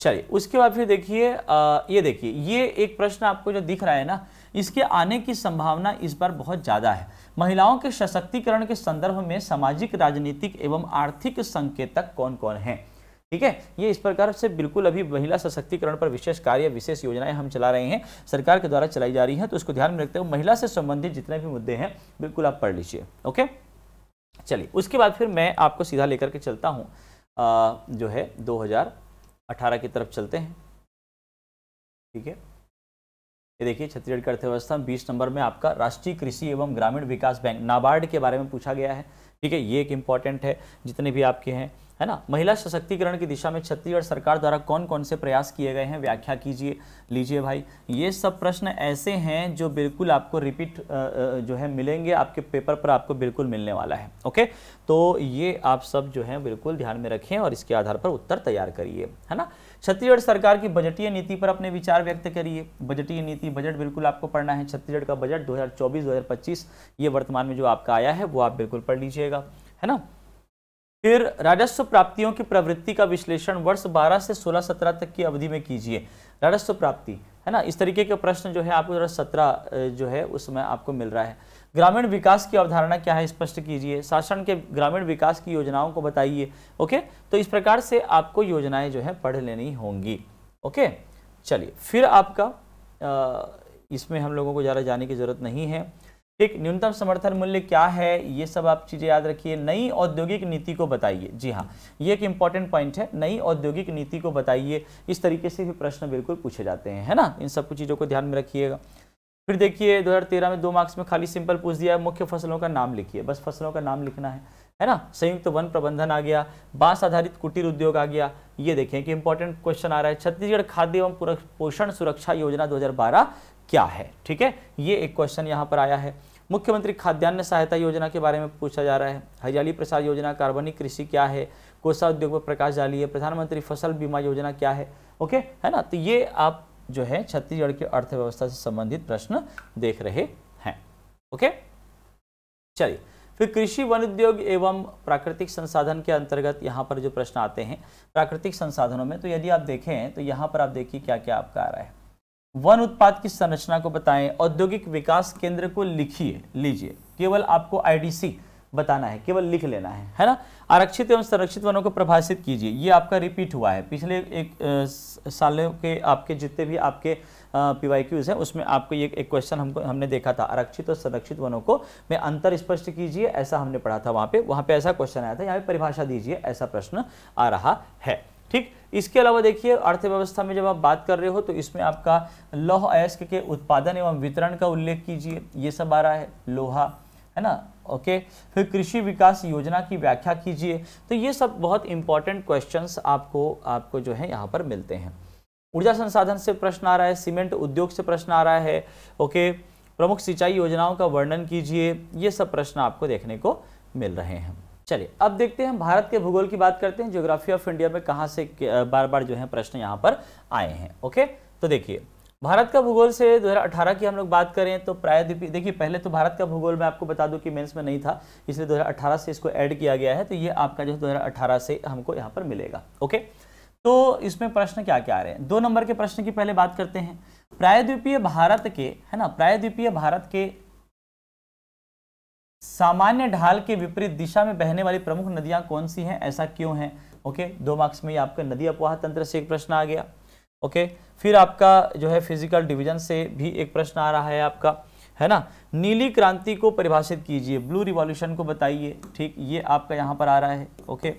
चलिए, उसके बाद फिर देखिए, ये देखिए, ये एक प्रश्न आपको जो दिख रहा है ना, इसके आने की संभावना इस बार बहुत ज्यादा है। महिलाओं के सशक्तिकरण के संदर्भ में सामाजिक, राजनीतिक एवं आर्थिक संकेतक कौन कौन हैं? ठीक है, ये इस प्रकार से बिल्कुल अभी महिला सशक्तिकरण पर विशेष कार्य, विशेष योजनाएं हम चला रहे हैं, सरकार के द्वारा चलाई जा रही हैं, तो इसको ध्यान में रखते हुए महिला से संबंधित जितने भी मुद्दे हैं बिल्कुल आप पढ़ लीजिए। ओके, चलिए, उसके बाद फिर मैं आपको सीधा लेकर के चलता हूँ जो है 2018 की तरफ चलते हैं। ठीक है, ये देखिए, छत्तीसगढ़ की अर्थव्यवस्था 20 नंबर में आपका राष्ट्रीय कृषि एवं ग्रामीण विकास बैंक नाबार्ड के बारे में पूछा गया है। ठीक है, ये एक इंपॉर्टेंट है, जितने भी आपके हैं, है ना। महिला सशक्तिकरण की दिशा में छत्तीसगढ़ सरकार द्वारा कौन कौन से प्रयास किए गए हैं, व्याख्या कीजिए। लीजिए भाई, ये सब प्रश्न ऐसे हैं जो बिल्कुल आपको रिपीट जो है मिलेंगे, आपके पेपर पर आपको बिल्कुल मिलने वाला है। ओके, तो ये आप सब जो है बिल्कुल ध्यान में रखें और इसके आधार पर उत्तर तैयार करिए, है ना। छत्तीसगढ़ सरकार की बजटीय नीति पर अपने विचार व्यक्त करिए। बजटीय नीति, बजट बिल्कुल आपको पढ़ना है। छत्तीसगढ़ का बजट 2024-2025 ये वर्तमान में जो आपका आया है वो आप बिल्कुल पढ़ लीजिएगा, है ना। फिर राजस्व प्राप्तियों की प्रवृत्ति का विश्लेषण वर्ष 12 से 16-17 तक की अवधि में कीजिए। राजस्व प्राप्ति, है ना, इस तरीके के प्रश्न जो है आपको 17 जो है उसमें आपको मिल रहा है। ग्रामीण विकास की अवधारणा क्या है, स्पष्ट कीजिए। शासन के ग्रामीण विकास की योजनाओं को बताइए। ओके, तो इस प्रकार से आपको योजनाएं जो है पढ़ लेनी होंगी। ओके, चलिए, फिर आपका इसमें हम लोगों को ज़्यादा जाने की जरूरत नहीं है। ठीक, न्यूनतम समर्थन मूल्य क्या है, ये सब आप चीज़ें याद रखिए। नई औद्योगिक नीति को बताइए। जी हाँ, ये एक इंपॉर्टेंट पॉइंट है, नई औद्योगिक नीति को बताइए। इस तरीके से भी प्रश्न बिल्कुल पूछे जाते हैं, है ना। इन सब कुछ चीज़ों को ध्यान में रखिएगा। फिर देखिए, 2013 में 2 मार्क्स में खाली सिंपल पूछ दिया है, मुख्य फसलों का नाम लिखिए। बस फसलों का नाम लिखना है ना। संयुक्त वन प्रबंधन आ गया, बांस आधारित कुटीर उद्योग आ गया। ये देखें कि इंपॉर्टेंट क्वेश्चन आ रहा है, छत्तीसगढ़ खाद्य एवं पोषण सुरक्षा योजना 2012 क्या है। ठीक है, ये एक क्वेश्चन यहाँ पर आया है। मुख्यमंत्री खाद्यान्न सहायता योजना के बारे में पूछा जा रहा है। हरियाली प्रसार योजना, कार्बनिक कृषि क्या है, कोसा उद्योग पर प्रकाश डालिए। प्रधानमंत्री फसल बीमा योजना क्या है। ओके, है ना। तो ये आप जो है छत्तीसगढ़ की अर्थव्यवस्था से संबंधित प्रश्न देख रहे हैं। ओके, चलिए, फिर कृषि, वन उद्योग एवं प्राकृतिक संसाधन के अंतर्गत यहाँ पर जो प्रश्न आते हैं प्राकृतिक संसाधनों में, तो यदि आप देखें तो यहाँ पर आप देखिए क्या क्या आपका आ रहा है। वन उत्पाद की संरचना को बताएं, औद्योगिक विकास केंद्र को लिखिए। लीजिए, केवल आपको आईडीसी बताना है, केवल लिख लेना है ना। आरक्षित एवं संरक्षित वनों को परिभाषित कीजिए। ये आपका रिपीट हुआ है पिछले एक सालों के आपके जितने भी आपके PYQs हैं उसमें आपको ये एक क्वेश्चन हमने देखा था, आरक्षित और संरक्षित वनों को में अंतर स्पष्ट कीजिए, ऐसा हमने पढ़ा था वहाँ पे ऐसा क्वेश्चन आया था। यहाँ पे परिभाषा दीजिए, ऐसा प्रश्न आ रहा है। ठीक, इसके अलावा देखिए, अर्थव्यवस्था में जब आप बात कर रहे हो तो इसमें आपका लौह अयस्क के उत्पादन एवं वितरण का उल्लेख कीजिए। ये सब आ रहा है, लोहा, है ना। ओके, फिर कृषि विकास योजना की व्याख्या कीजिए। तो ये सब बहुत इंपॉर्टेंट क्वेश्चंस आपको जो है यहाँ पर मिलते हैं। ऊर्जा संसाधन से प्रश्न आ रहा है, सीमेंट उद्योग से प्रश्न आ रहा है। ओके, प्रमुख सिंचाई योजनाओं का वर्णन कीजिए। ये सब प्रश्न आपको देखने को मिल रहे हैं। चलिए, अब देखते हैं भारत के भूगोल की बात करते हैं। ज्योग्राफी ऑफ इंडिया में कहाँ से बार बार जो है प्रश्न यहाँ पर आए हैं। ओके, तो देखिए, भारत का भूगोल से 2018 की हम लोग बात करें तो प्रायद्वीपीय, देखिए पहले तो भारत का भूगोल मैं आपको बता दूं कि मेंस में नहीं था, इसलिए 2018 से इसको ऐड किया गया है। तो ये आपका जो 2018 से हमको यहाँ पर मिलेगा। ओके, तो इसमें प्रश्न क्या क्या आ रहे हैं। 2 नंबर के प्रश्न की पहले बात करते हैं। प्रायद्वीपीय भारत के, है ना, प्रायद्वीपीय भारत के सामान्य ढाल के विपरीत दिशा में बहने वाली प्रमुख नदियां कौन सी हैं, ऐसा क्यों है। ओके, 2 मार्क्स में आपका नदी अपवाह तंत्र से एक प्रश्न आ गया। ओके, फिर आपका जो है फिजिकल डिवीजन से भी एक प्रश्न आ रहा है आपका, है ना। नीली क्रांति को परिभाषित कीजिए, ब्लू रिवॉल्यूशन को बताइए। ठीक, ये आपका यहाँ पर आ रहा है। ओके,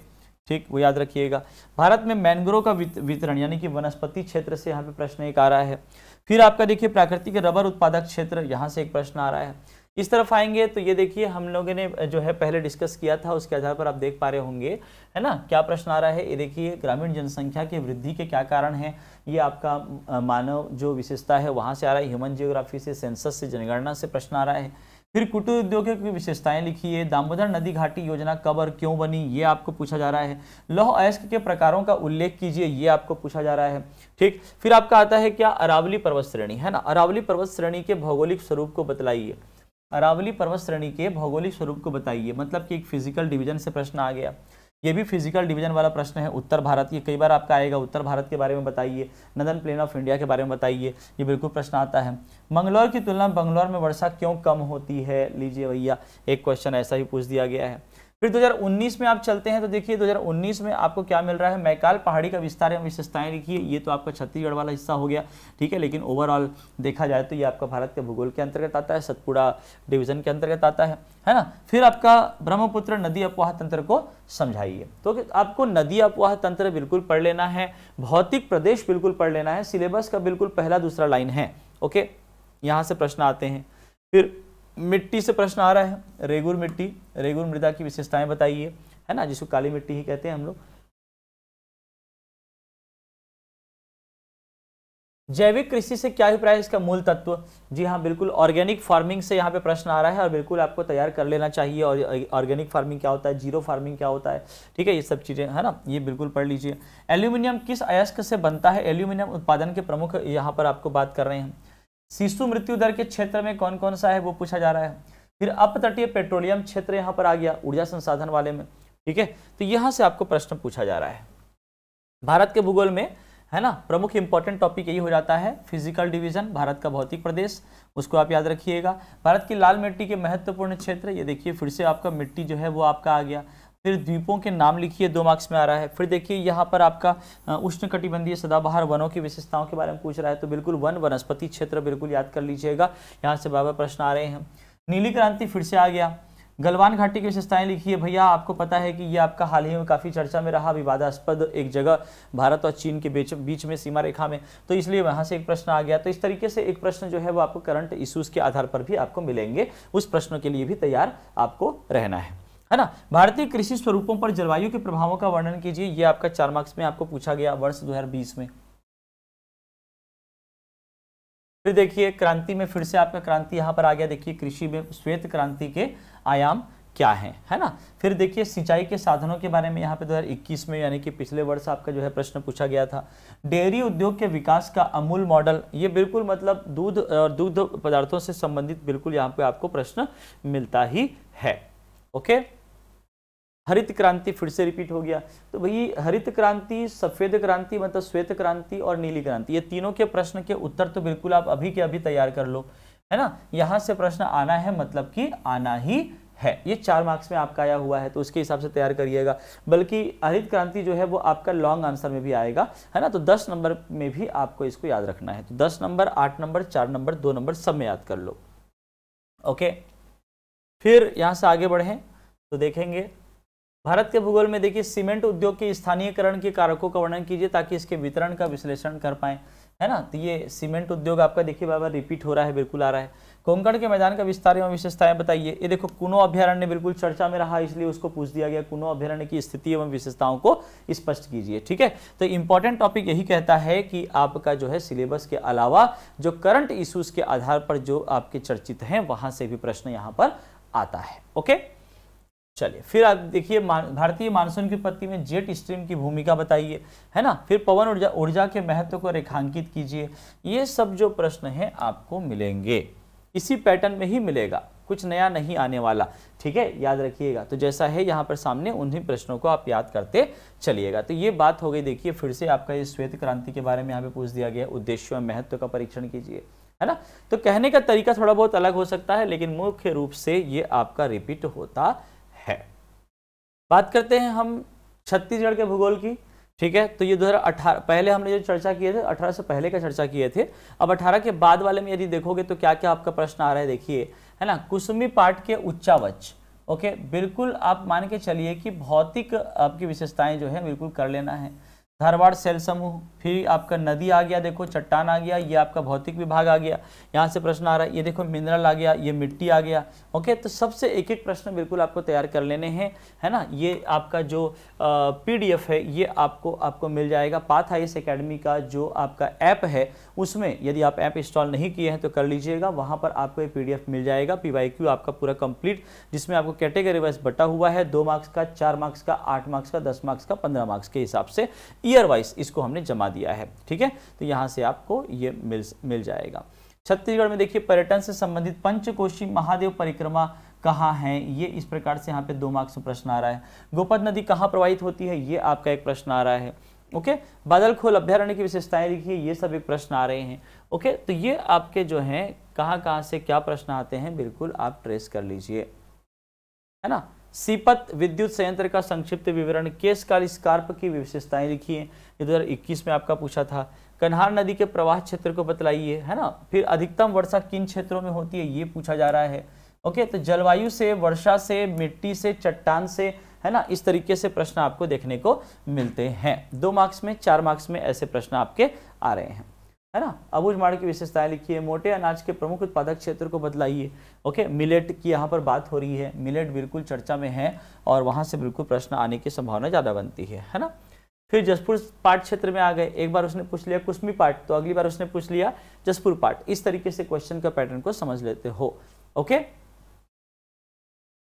ठीक, वो याद रखिएगा। भारत में मैंग्रोव का वितरण यानी कि वनस्पति क्षेत्र से यहाँ पे प्रश्न एक आ रहा है। फिर आपका देखिए प्राकृतिक रबर उत्पादक क्षेत्र, यहाँ से एक प्रश्न आ रहा है। इस तरफ आएंगे तो ये देखिए हम लोगों ने जो है पहले डिस्कस किया था, उसके आधार पर आप देख पा रहे होंगे, है ना, क्या प्रश्न आ रहा है। ये देखिए, ग्रामीण जनसंख्या की वृद्धि के क्या कारण हैं। ये आपका मानव जो विशेषता है वहाँ से आ रहा है, ह्यूमन जियोग्राफी से, सेंसस से, जनगणना से प्रश्न आ रहा है। फिर कुटीर उद्योग की विशेषताएं लिखिए। दामोदर नदी घाटी योजना कब और क्यों बनी, ये आपको पूछा जा रहा है। लौह अयस्क के प्रकारों का उल्लेख कीजिए, ये आपको पूछा जा रहा है। ठीक, फिर आपका आता है क्या, अरावली पर्वत श्रेणी, है ना। अरावली पर्वत श्रेणी के भौगोलिक स्वरूप को बतलाइए। अरावली पर्वत श्रेणी के भौगोलिक स्वरूप को बताइए, मतलब कि एक फिजिकल डिवीजन से प्रश्न आ गया। ये भी फिजिकल डिवीजन वाला प्रश्न है। उत्तर भारत, ये कई बार आपका आएगा, उत्तर भारत के बारे में बताइए। नदर्न प्लेन ऑफ इंडिया के बारे में बताइए, ये बिल्कुल प्रश्न आता है। मंगलौर की तुलना में बंगलौर में वर्षा क्यों कम होती है, लीजिए भैया, एक क्वेश्चन ऐसा ही पूछ दिया गया है। फिर 2019 में आप चलते हैं तो देखिए 2019 में आपको क्या मिल रहा है, मैकाल पहाड़ी का विस्तार एवं विशेषताएं लिखिए। ये तो आपका छत्तीसगढ़ वाला हिस्सा हो गया, ठीक है, लेकिन ओवरऑल देखा जाए तो ये आपका भारत के भूगोल के अंतर्गत आता है, सतपुड़ा डिवीजन के अंतर्गत आता है ना। फिर आपका ब्रह्मपुत्र नदी अपवाह तंत्र को समझाइए। तो आपको नदी अपवाह तंत्र बिल्कुल पढ़ लेना है, भौतिक प्रदेश बिल्कुल पढ़ लेना है, सिलेबस का बिल्कुल पहला दूसरा लाइन है। ओके, यहाँ से प्रश्न आते हैं। फिर मिट्टी से प्रश्न आ रहा है, रेगुर मिट्टी, रेगुर मृदा की विशेषताएं बताइए, है ना, जिसको काली मिट्टी ही कहते हैं हम लोग। जैविक कृषि से क्या अभिप्राय है, इसका मूल तत्व, जी हाँ बिल्कुल, ऑर्गेनिक फार्मिंग से यहाँ पे प्रश्न आ रहा है और बिल्कुल आपको तैयार कर लेना चाहिए। और ऑर्गेनिक फार्मिंग क्या होता है, जीरो फार्मिंग क्या होता है, ठीक है, ये सब चीजें, है ना, ये बिल्कुल पढ़ लीजिए। एल्यूमिनियम किस अयस्क से बनता है, एल्यूमिनियम उत्पादन के प्रमुख यहाँ पर आपको बात कर रहे हैं। शिशु मृत्यु दर के क्षेत्र में कौन कौन सा है, वो पूछा जा रहा है। फिर अपतटीय पेट्रोलियम क्षेत्र यहाँ पर आ गया, ऊर्जा संसाधन वाले में, ठीक है, तो यहाँ से आपको प्रश्न पूछा जा रहा है। भारत के भूगोल में, है ना, प्रमुख इंपॉर्टेंट टॉपिक यही हो जाता है, फिजिकल डिवीजन, भारत का भौतिक प्रदेश, उसको आप याद रखिएगा। भारत की लाल मिट्टी के महत्वपूर्ण क्षेत्र, ये देखिए फिर से आपका मिट्टी जो है वो आपका आ गया। फिर द्वीपों के नाम लिखिए, 2 मार्क्स में आ रहा है। फिर देखिए यहाँ पर आपका उष्णकटिबंधीय सदाबहार वनों की विशेषताओं के बारे में पूछ रहा है, तो बिल्कुल वन वनस्पति क्षेत्र बिल्कुल याद कर लीजिएगा, यहाँ से बार-बार प्रश्न आ रहे हैं। नीली क्रांति फिर से आ गया। गलवान घाटी की विशेषताएं लिखिए भैया, आपको पता है कि ये आपका हाल ही में काफी चर्चा में रहा, विवादास्पद एक जगह भारत और चीन के बीच में सीमा रेखा में, तो इसलिए वहां से एक प्रश्न आ गया। तो इस तरीके से एक प्रश्न जो है वो आपको करंट इश्यूज के आधार पर भी आपको मिलेंगे, उस प्रश्नों के लिए भी तैयार आपको रहना है ना। भारतीय कृषि स्वरूपों पर जलवायु के प्रभावों का वर्णन कीजिए, ये आपका 4 मार्क्स में आपको पूछा गया वर्ष 2020 में। फिर देखिए क्रांति में फिर से आपका क्रांति यहाँ पर आ गया, देखिए कृषि में श्वेत क्रांति के आयाम क्या है ना। फिर देखिए सिंचाई के साधनों के बारे में यहाँ पे 2021 में, यानी कि पिछले वर्ष आपका जो है प्रश्न पूछा गया था। डेयरी उद्योग के विकास का अमूल मॉडल, ये बिल्कुल मतलब दूध और दूध पदार्थों से संबंधित बिल्कुल यहाँ पे आपको प्रश्न मिलता ही है। ओके, हरित क्रांति फिर से रिपीट हो गया, तो भाई हरित क्रांति, सफेद क्रांति मतलब श्वेत क्रांति और नीली क्रांति, ये तीनों के प्रश्न के उत्तर तो बिल्कुल आप अभी के अभी तैयार कर लो, है ना। यहाँ से प्रश्न आना है, मतलब कि आना ही है। ये 4 मार्क्स में आपका आया हुआ है, तो उसके हिसाब से तैयार करिएगा। बल्कि हरित क्रांति जो है वो आपका लॉन्ग आंसर में भी आएगा, है ना, तो 10 नंबर में भी आपको इसको याद रखना है। तो 10 नंबर, 8 नंबर, 4 नंबर, 2 नंबर सब में याद कर लो। ओके, फिर यहाँ से आगे बढ़ें तो देखेंगे भारत के भूगोल में, देखिए सीमेंट उद्योग के स्थानीयकरण के कारकों का वर्णन कीजिए ताकि इसके वितरण का विश्लेषण कर पाएं, है ना। तो ये सीमेंट उद्योग आपका देखिए बार-बार रिपीट हो रहा है, बिल्कुल आ रहा है। कोंकण के मैदान का विस्तार एवं विशेषताएं बताइए, ये देखो कुनो अभ्यारण्य बिल्कुल चर्चा में रहा, इसलिए उसको पूछ दिया गया, कुनो अभ्यारण्य की स्थिति एवं विशेषताओं को स्पष्ट कीजिए, ठीक है। तो इंपॉर्टेंट टॉपिक यही कहता है कि आपका जो है सिलेबस के अलावा जो करंट इश्यूज के आधार पर जो आपके चर्चित हैं वहां से भी प्रश्न यहाँ पर आता है। ओके, चलिए फिर आप देखिए भारतीय मानसून की उत्पत्ति में जेट स्ट्रीम की भूमिका बताइए, है ना। फिर पवन ऊर्जा के महत्व को रेखांकित कीजिए। ये सब जो प्रश्न हैं आपको मिलेंगे, इसी पैटर्न में ही मिलेगा, कुछ नया नहीं आने वाला, ठीक है, याद रखिएगा। तो जैसा है यहाँ पर सामने, उन्हीं प्रश्नों को आप याद करते चलिएगा। तो ये बात हो गई। देखिए फिर से आपका ये श्वेत क्रांति के बारे में यहाँ पे पूछ दिया गया, उद्देश्यों एवं महत्व का परीक्षण कीजिए, है ना। तो कहने का तरीका थोड़ा बहुत अलग हो सकता है, लेकिन मुख्य रूप से ये आपका रिपीट होता है। बात करते हैं हम छत्तीसगढ़ के भूगोल की, ठीक है। तो ये 2018 पहले हमने जो चर्चा किए थे, 18 से पहले का चर्चा किए थे। अब 18 के बाद वाले में यदि देखोगे तो क्या क्या आपका प्रश्न आ रहा है, देखिए, है ना। कुसुमी पाठ के उच्चावच, ओके, बिल्कुल आप मान के चलिए कि भौतिक आपकी विशेषताएं जो है बिल्कुल कर लेना है। धारवाड़ सेल समूह, फिर आपका नदी आ गया, देखो चट्टान आ गया, ये आपका भौतिक विभाग आ गया, यहाँ से प्रश्न आ रहा है। ये देखो मिनरल आ गया, ये मिट्टी आ गया। ओके, तो सबसे एक एक प्रश्न बिल्कुल आपको तैयार कर लेने हैं, है ना। ये आपका जो PDF है ये आपको मिल जाएगा। पाथ आईएएस एकेडमी का जो आपका ऐप है उसमें यदि आप ऐप इंस्टॉल नहीं किए हैं तो कर लीजिएगा, वहाँ पर आपको एक PDF मिल जाएगा, PYQ आपका पूरा कंप्लीट, जिसमें आपको कैटेगरी वाइज बटा हुआ है, 2 मार्क्स का, 4 मार्क्स का, 8 मार्क्स का, 10 मार्क्स का, 15 मार्क्स के हिसाब से ईयर वाइज इसको हमने जमा दिया है। ठीक है, तो यहाँ से आपको ये मिल जाएगा। छत्तीसगढ़ में देखिए पर्यटन से संबंधित पंचकोशी महादेव परिक्रमा कहाँ है, ये इस प्रकार से यहाँ पे 2 मार्क्स में प्रश्न आ रहा है। गोपद नदी कहाँ प्रवाहित होती है, ये आपका एक प्रश्न आ रहा है। ओके, बादलखोल अभ्यारण्य की विशेषताएं लिखिए, ये सब एक प्रश्न आ रहे हैं। ओके, तो ये आपके जो हैं कहाँ से क्या प्रश्न आते हैं बिल्कुल आप ट्रेस कर लीजिए, है ना। सीपत विद्युत संयंत्र का संक्षिप्त विवरण, केशकाल स्कार्प की विशेषताएं लिखिए, 2021 में आपका पूछा था। कन्हार नदी के प्रवाह क्षेत्र को बतलाइए, है ना। फिर अधिकतम वर्षा किन क्षेत्रों में होती है, ये पूछा जा रहा है। ओके, तो जलवायु से, वर्षा से, मिट्टी से, चट्टान से, है ना, इस तरीके से प्रश्न आपको देखने को मिलते हैं। 2 मार्क्स में, 4 मार्क्स में ऐसे प्रश्न आपके आ रहे हैं, है ना। अबूझमाड़ की विशेषताएं लिखिए, मोटे अनाज के प्रमुख उत्पादक क्षेत्र को बतलाइए। ओके, मिलेट की यहाँ पर बात हो रही है, मिलेट बिल्कुल चर्चा में है और वहां से बिल्कुल प्रश्न आने की संभावना ज्यादा बनती है ना। फिर जसपुर पाट क्षेत्र में आ गए, एक बार उसने पूछ लिया कुसमी पाट, तो अगली बार उसने पूछ लिया जसपुर पाट। इस तरीके से क्वेश्चन का पैटर्न को समझ लेते हो। ओके,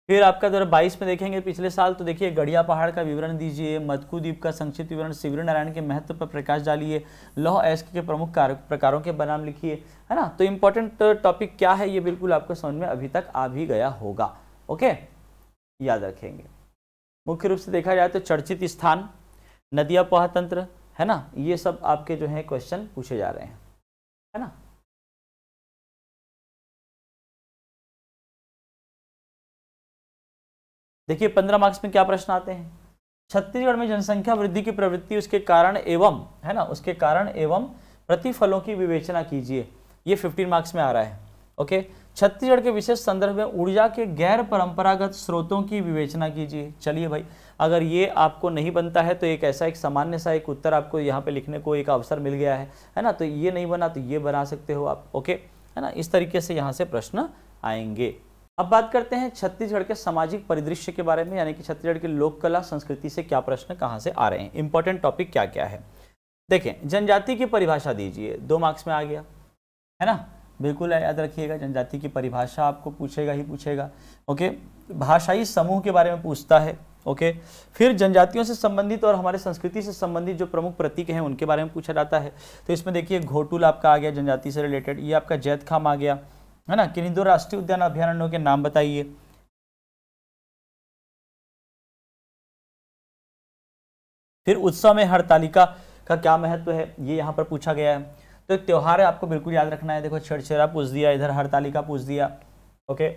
फिर आपका 2022 में देखेंगे पिछले साल, तो देखिए गढ़िया पहाड़ का विवरण दीजिए, मदकू द्वीप का संक्षिप्त विवरण, शिविर नारायण के महत्व पर प्रकाश डालिए, लौह अयस्क के प्रमुख प्रकारों के बनाम लिखिए, है ना। तो इंपॉर्टेंट टॉपिक क्या है ये बिल्कुल आपको समझ में अभी तक आ भी गया होगा। ओके, याद रखेंगे। मुख्य रूप से देखा जाए तो चर्चित स्थान, नदिया पहा तंत्र, है ना, ये सब आपके जो है क्वेश्चन पूछे जा रहे हैं, है ना। देखिए 15 मार्क्स में क्या प्रश्न आते हैं। छत्तीसगढ़ में जनसंख्या वृद्धि की प्रवृत्ति, उसके कारण एवं, है ना, उसके कारण एवं प्रतिफलों की विवेचना कीजिए, ये 15 मार्क्स में आ रहा है। ओके, छत्तीसगढ़ के विशेष संदर्भ में ऊर्जा के गैर परंपरागत स्रोतों की विवेचना कीजिए। चलिए भाई, अगर ये आपको नहीं बनता है तो एक ऐसा एक सामान्य सा एक उत्तर आपको यहाँ पे लिखने को एक अवसर मिल गया है ना। तो ये नहीं बना तो ये बना सकते हो आप। ओके, है ना, इस तरीके से यहाँ से प्रश्न आएंगे। अब बात करते हैं छत्तीसगढ़ के सामाजिक परिदृश्य के बारे में, यानी कि छत्तीसगढ़ की लोक कला संस्कृति से क्या प्रश्न कहाँ से आ रहे हैं, इंपॉर्टेंट टॉपिक क्या क्या है। देखें, जनजाति की परिभाषा दीजिए, 2 मार्क्स में आ गया, है ना, बिल्कुल याद रखिएगा। जनजाति की परिभाषा आपको पूछेगा ही पूछेगा। ओके, भाषाई समूह के बारे में पूछता है। ओके, फिर जनजातियों से संबंधित और हमारे संस्कृति से संबंधित जो प्रमुख प्रतीक हैं उनके बारे में पूछा जाता है। तो इसमें देखिए घोटुल आपका आ गया, जनजाति से रिलेटेड। ये आपका जैतखाम आ गया, है ना। किन्हीं 2 राष्ट्रीय उद्यान अभ्यारण्यों के नाम बताइए। फिर उत्सव में हरतालिका का क्या महत्व है, ये यहाँ पर पूछा गया है। तो एक त्योहार है, आपको बिल्कुल याद रखना है। देखो छेरछेरा पूछ दिया, इधर हरतालिका पूछ दिया। ओके,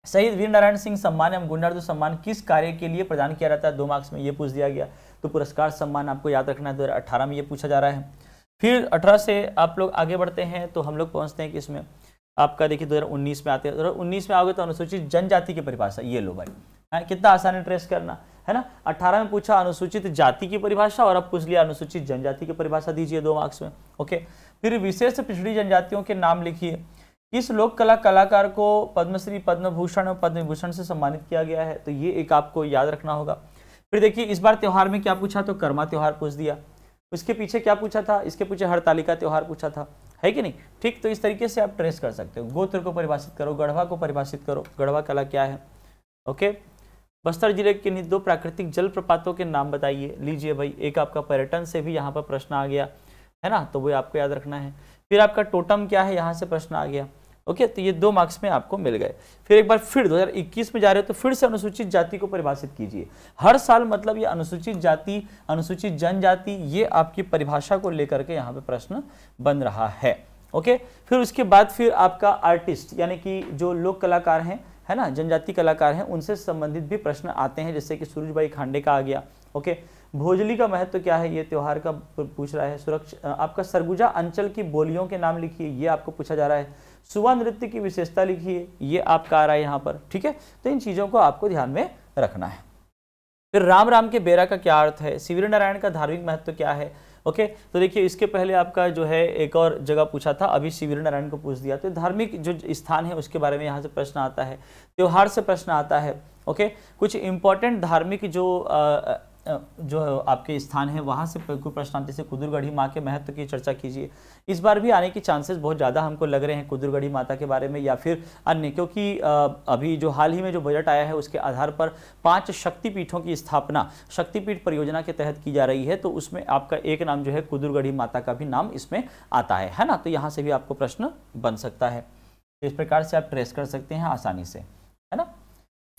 शहीद वीर नारायण सिंह सम्मान एवं गुंडार्दु सम्मान किस कार्य के लिए प्रदान किया जाता है, 2 मार्क्स में ये पूछ दिया गया। तो पुरस्कार सम्मान आपको याद रखना है, 2018 में ये पूछा जा रहा है। फिर 18 से आप लोग आगे बढ़ते हैं तो हम लोग पहुंचते हैं कि इसमें आपका देखिए 2019 में आते हैं। 2019 में आओगे तो अनुसूचित जनजाति की परिभाषा, ये लो भाई, कितना आसान है ट्रेस करना, है ना। 18 में पूछा अनुसूचित जाति की परिभाषा और अब पूछ लिया अनुसूचित जनजाति की परिभाषा दीजिए, 2 मार्क्स में। ओके, फिर विशेष पिछड़ी जनजातियों के नाम लिखिए। किस लोक कला कलाकार को पद्मश्री, पद्म भूषण और पद्म विभूषण से सम्मानित किया गया है, तो ये एक आपको याद रखना होगा। फिर देखिए इस बार त्योहार में क्या पूछा, तो कर्मा त्योहार पूछ दिया। उसके पीछे क्या पूछा था, इसके पीछे हरतालिका त्योहार पूछा था, है कि नहीं। ठीक, तो इस तरीके से आप ट्रेस कर सकते हो। गोत्र को परिभाषित करो, गढ़वा को परिभाषित करो, गढ़वा कला क्या है। ओके, बस्तर जिले के 2 प्राकृतिक जलप्रपातों के नाम बताइए। लीजिए भाई, एक आपका पर्यटन से भी यहाँ पर प्रश्न आ गया, है ना, तो वो आपको याद रखना है। फिर आपका टोटम क्या है, यहाँ से प्रश्न आ गया। ओके, तो ये 2 मार्क्स में आपको मिल गए। फिर एक बार फिर 2021 में जा रहे हो तो फिर से अनुसूचित जाति को परिभाषित कीजिए। हर साल मतलब ये अनुसूचित जाति, अनुसूचित जनजाति, ये आपकी परिभाषा को लेकर के यहाँ पे प्रश्न बन रहा है। ओके, फिर उसके बाद फिर आपका आर्टिस्ट, यानी कि जो लोक कलाकार हैं, है ना, जनजाति कलाकार हैं, उनसे संबंधित भी प्रश्न आते हैं, जैसे कि सूरजबाई खांडे का आ गया। ओके, भोजली का महत्व क्या है, ये त्योहार का पूछ रहा है। सुरक्षा आपका सरगुजा अंचल की बोलियों के नाम लिखिए, ये आपको पूछा जा रहा है। सुवा नृत्य की विशेषता लिखिए, ये आपका आ रहा है यहाँ पर। ठीक है, तो इन चीजों को आपको ध्यान में रखना है। फिर राम राम के बेरा का क्या अर्थ है, शिविर नारायण का धार्मिक महत्व क्या है। ओके, तो देखिए इसके पहले आपका जो है एक और जगह पूछा था, अभी शिविर नारायण को पूछ दिया। तो धार्मिक जो स्थान है उसके बारे में यहाँ से प्रश्न आता है, त्योहार से प्रश्न आता है। ओके, कुछ इंपॉर्टेंट धार्मिक जो जो आपके स्थान है वहाँ से कोई प्रश्न आते, जैसे कुदुरगढ़ी माँ के महत्व की चर्चा कीजिए। इस बार भी आने की चांसेस बहुत ज़्यादा हमको लग रहे हैं कुदुरगढ़ी माता के बारे में या फिर अन्य, क्योंकि अभी जो हाल ही में जो बजट आया है उसके आधार पर 5 शक्तिपीठों की स्थापना शक्तिपीठ परियोजना के तहत की जा रही है, तो उसमें आपका एक नाम जो है कुदुरगढ़ी माता का भी नाम इसमें आता है ना। तो यहाँ से भी आपको प्रश्न बन सकता है, इस प्रकार से आप ट्रेस कर सकते हैं आसानी से, है ना।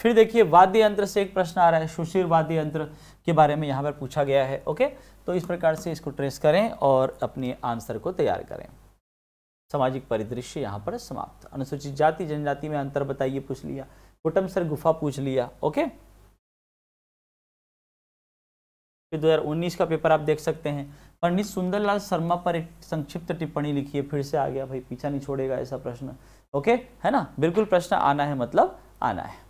फिर देखिए वाद्य यंत्र से एक प्रश्न आ रहा है, सुशीर वाद्य यंत्र के बारे में यहाँ पर पूछा गया है। ओके, तो इस प्रकार से इसको ट्रेस करें और अपनी आंसर को तैयार करें। सामाजिक परिदृश्य यहाँ पर समाप्त। अनुसूचित जाति जनजाति में अंतर बताइए पूछ लिया, कुटुम्बसर गुफा पूछ लिया। ओके, फिर 2019 का पेपर आप देख सकते हैं, पंडित सुंदरलाल शर्मा पर एक संक्षिप्त टिप्पणी लिखिए। फिर से आ गया भाई, पीछा नहीं छोड़ेगा ऐसा प्रश्न। ओके, है ना, बिल्कुल प्रश्न आना है, मतलब आना है।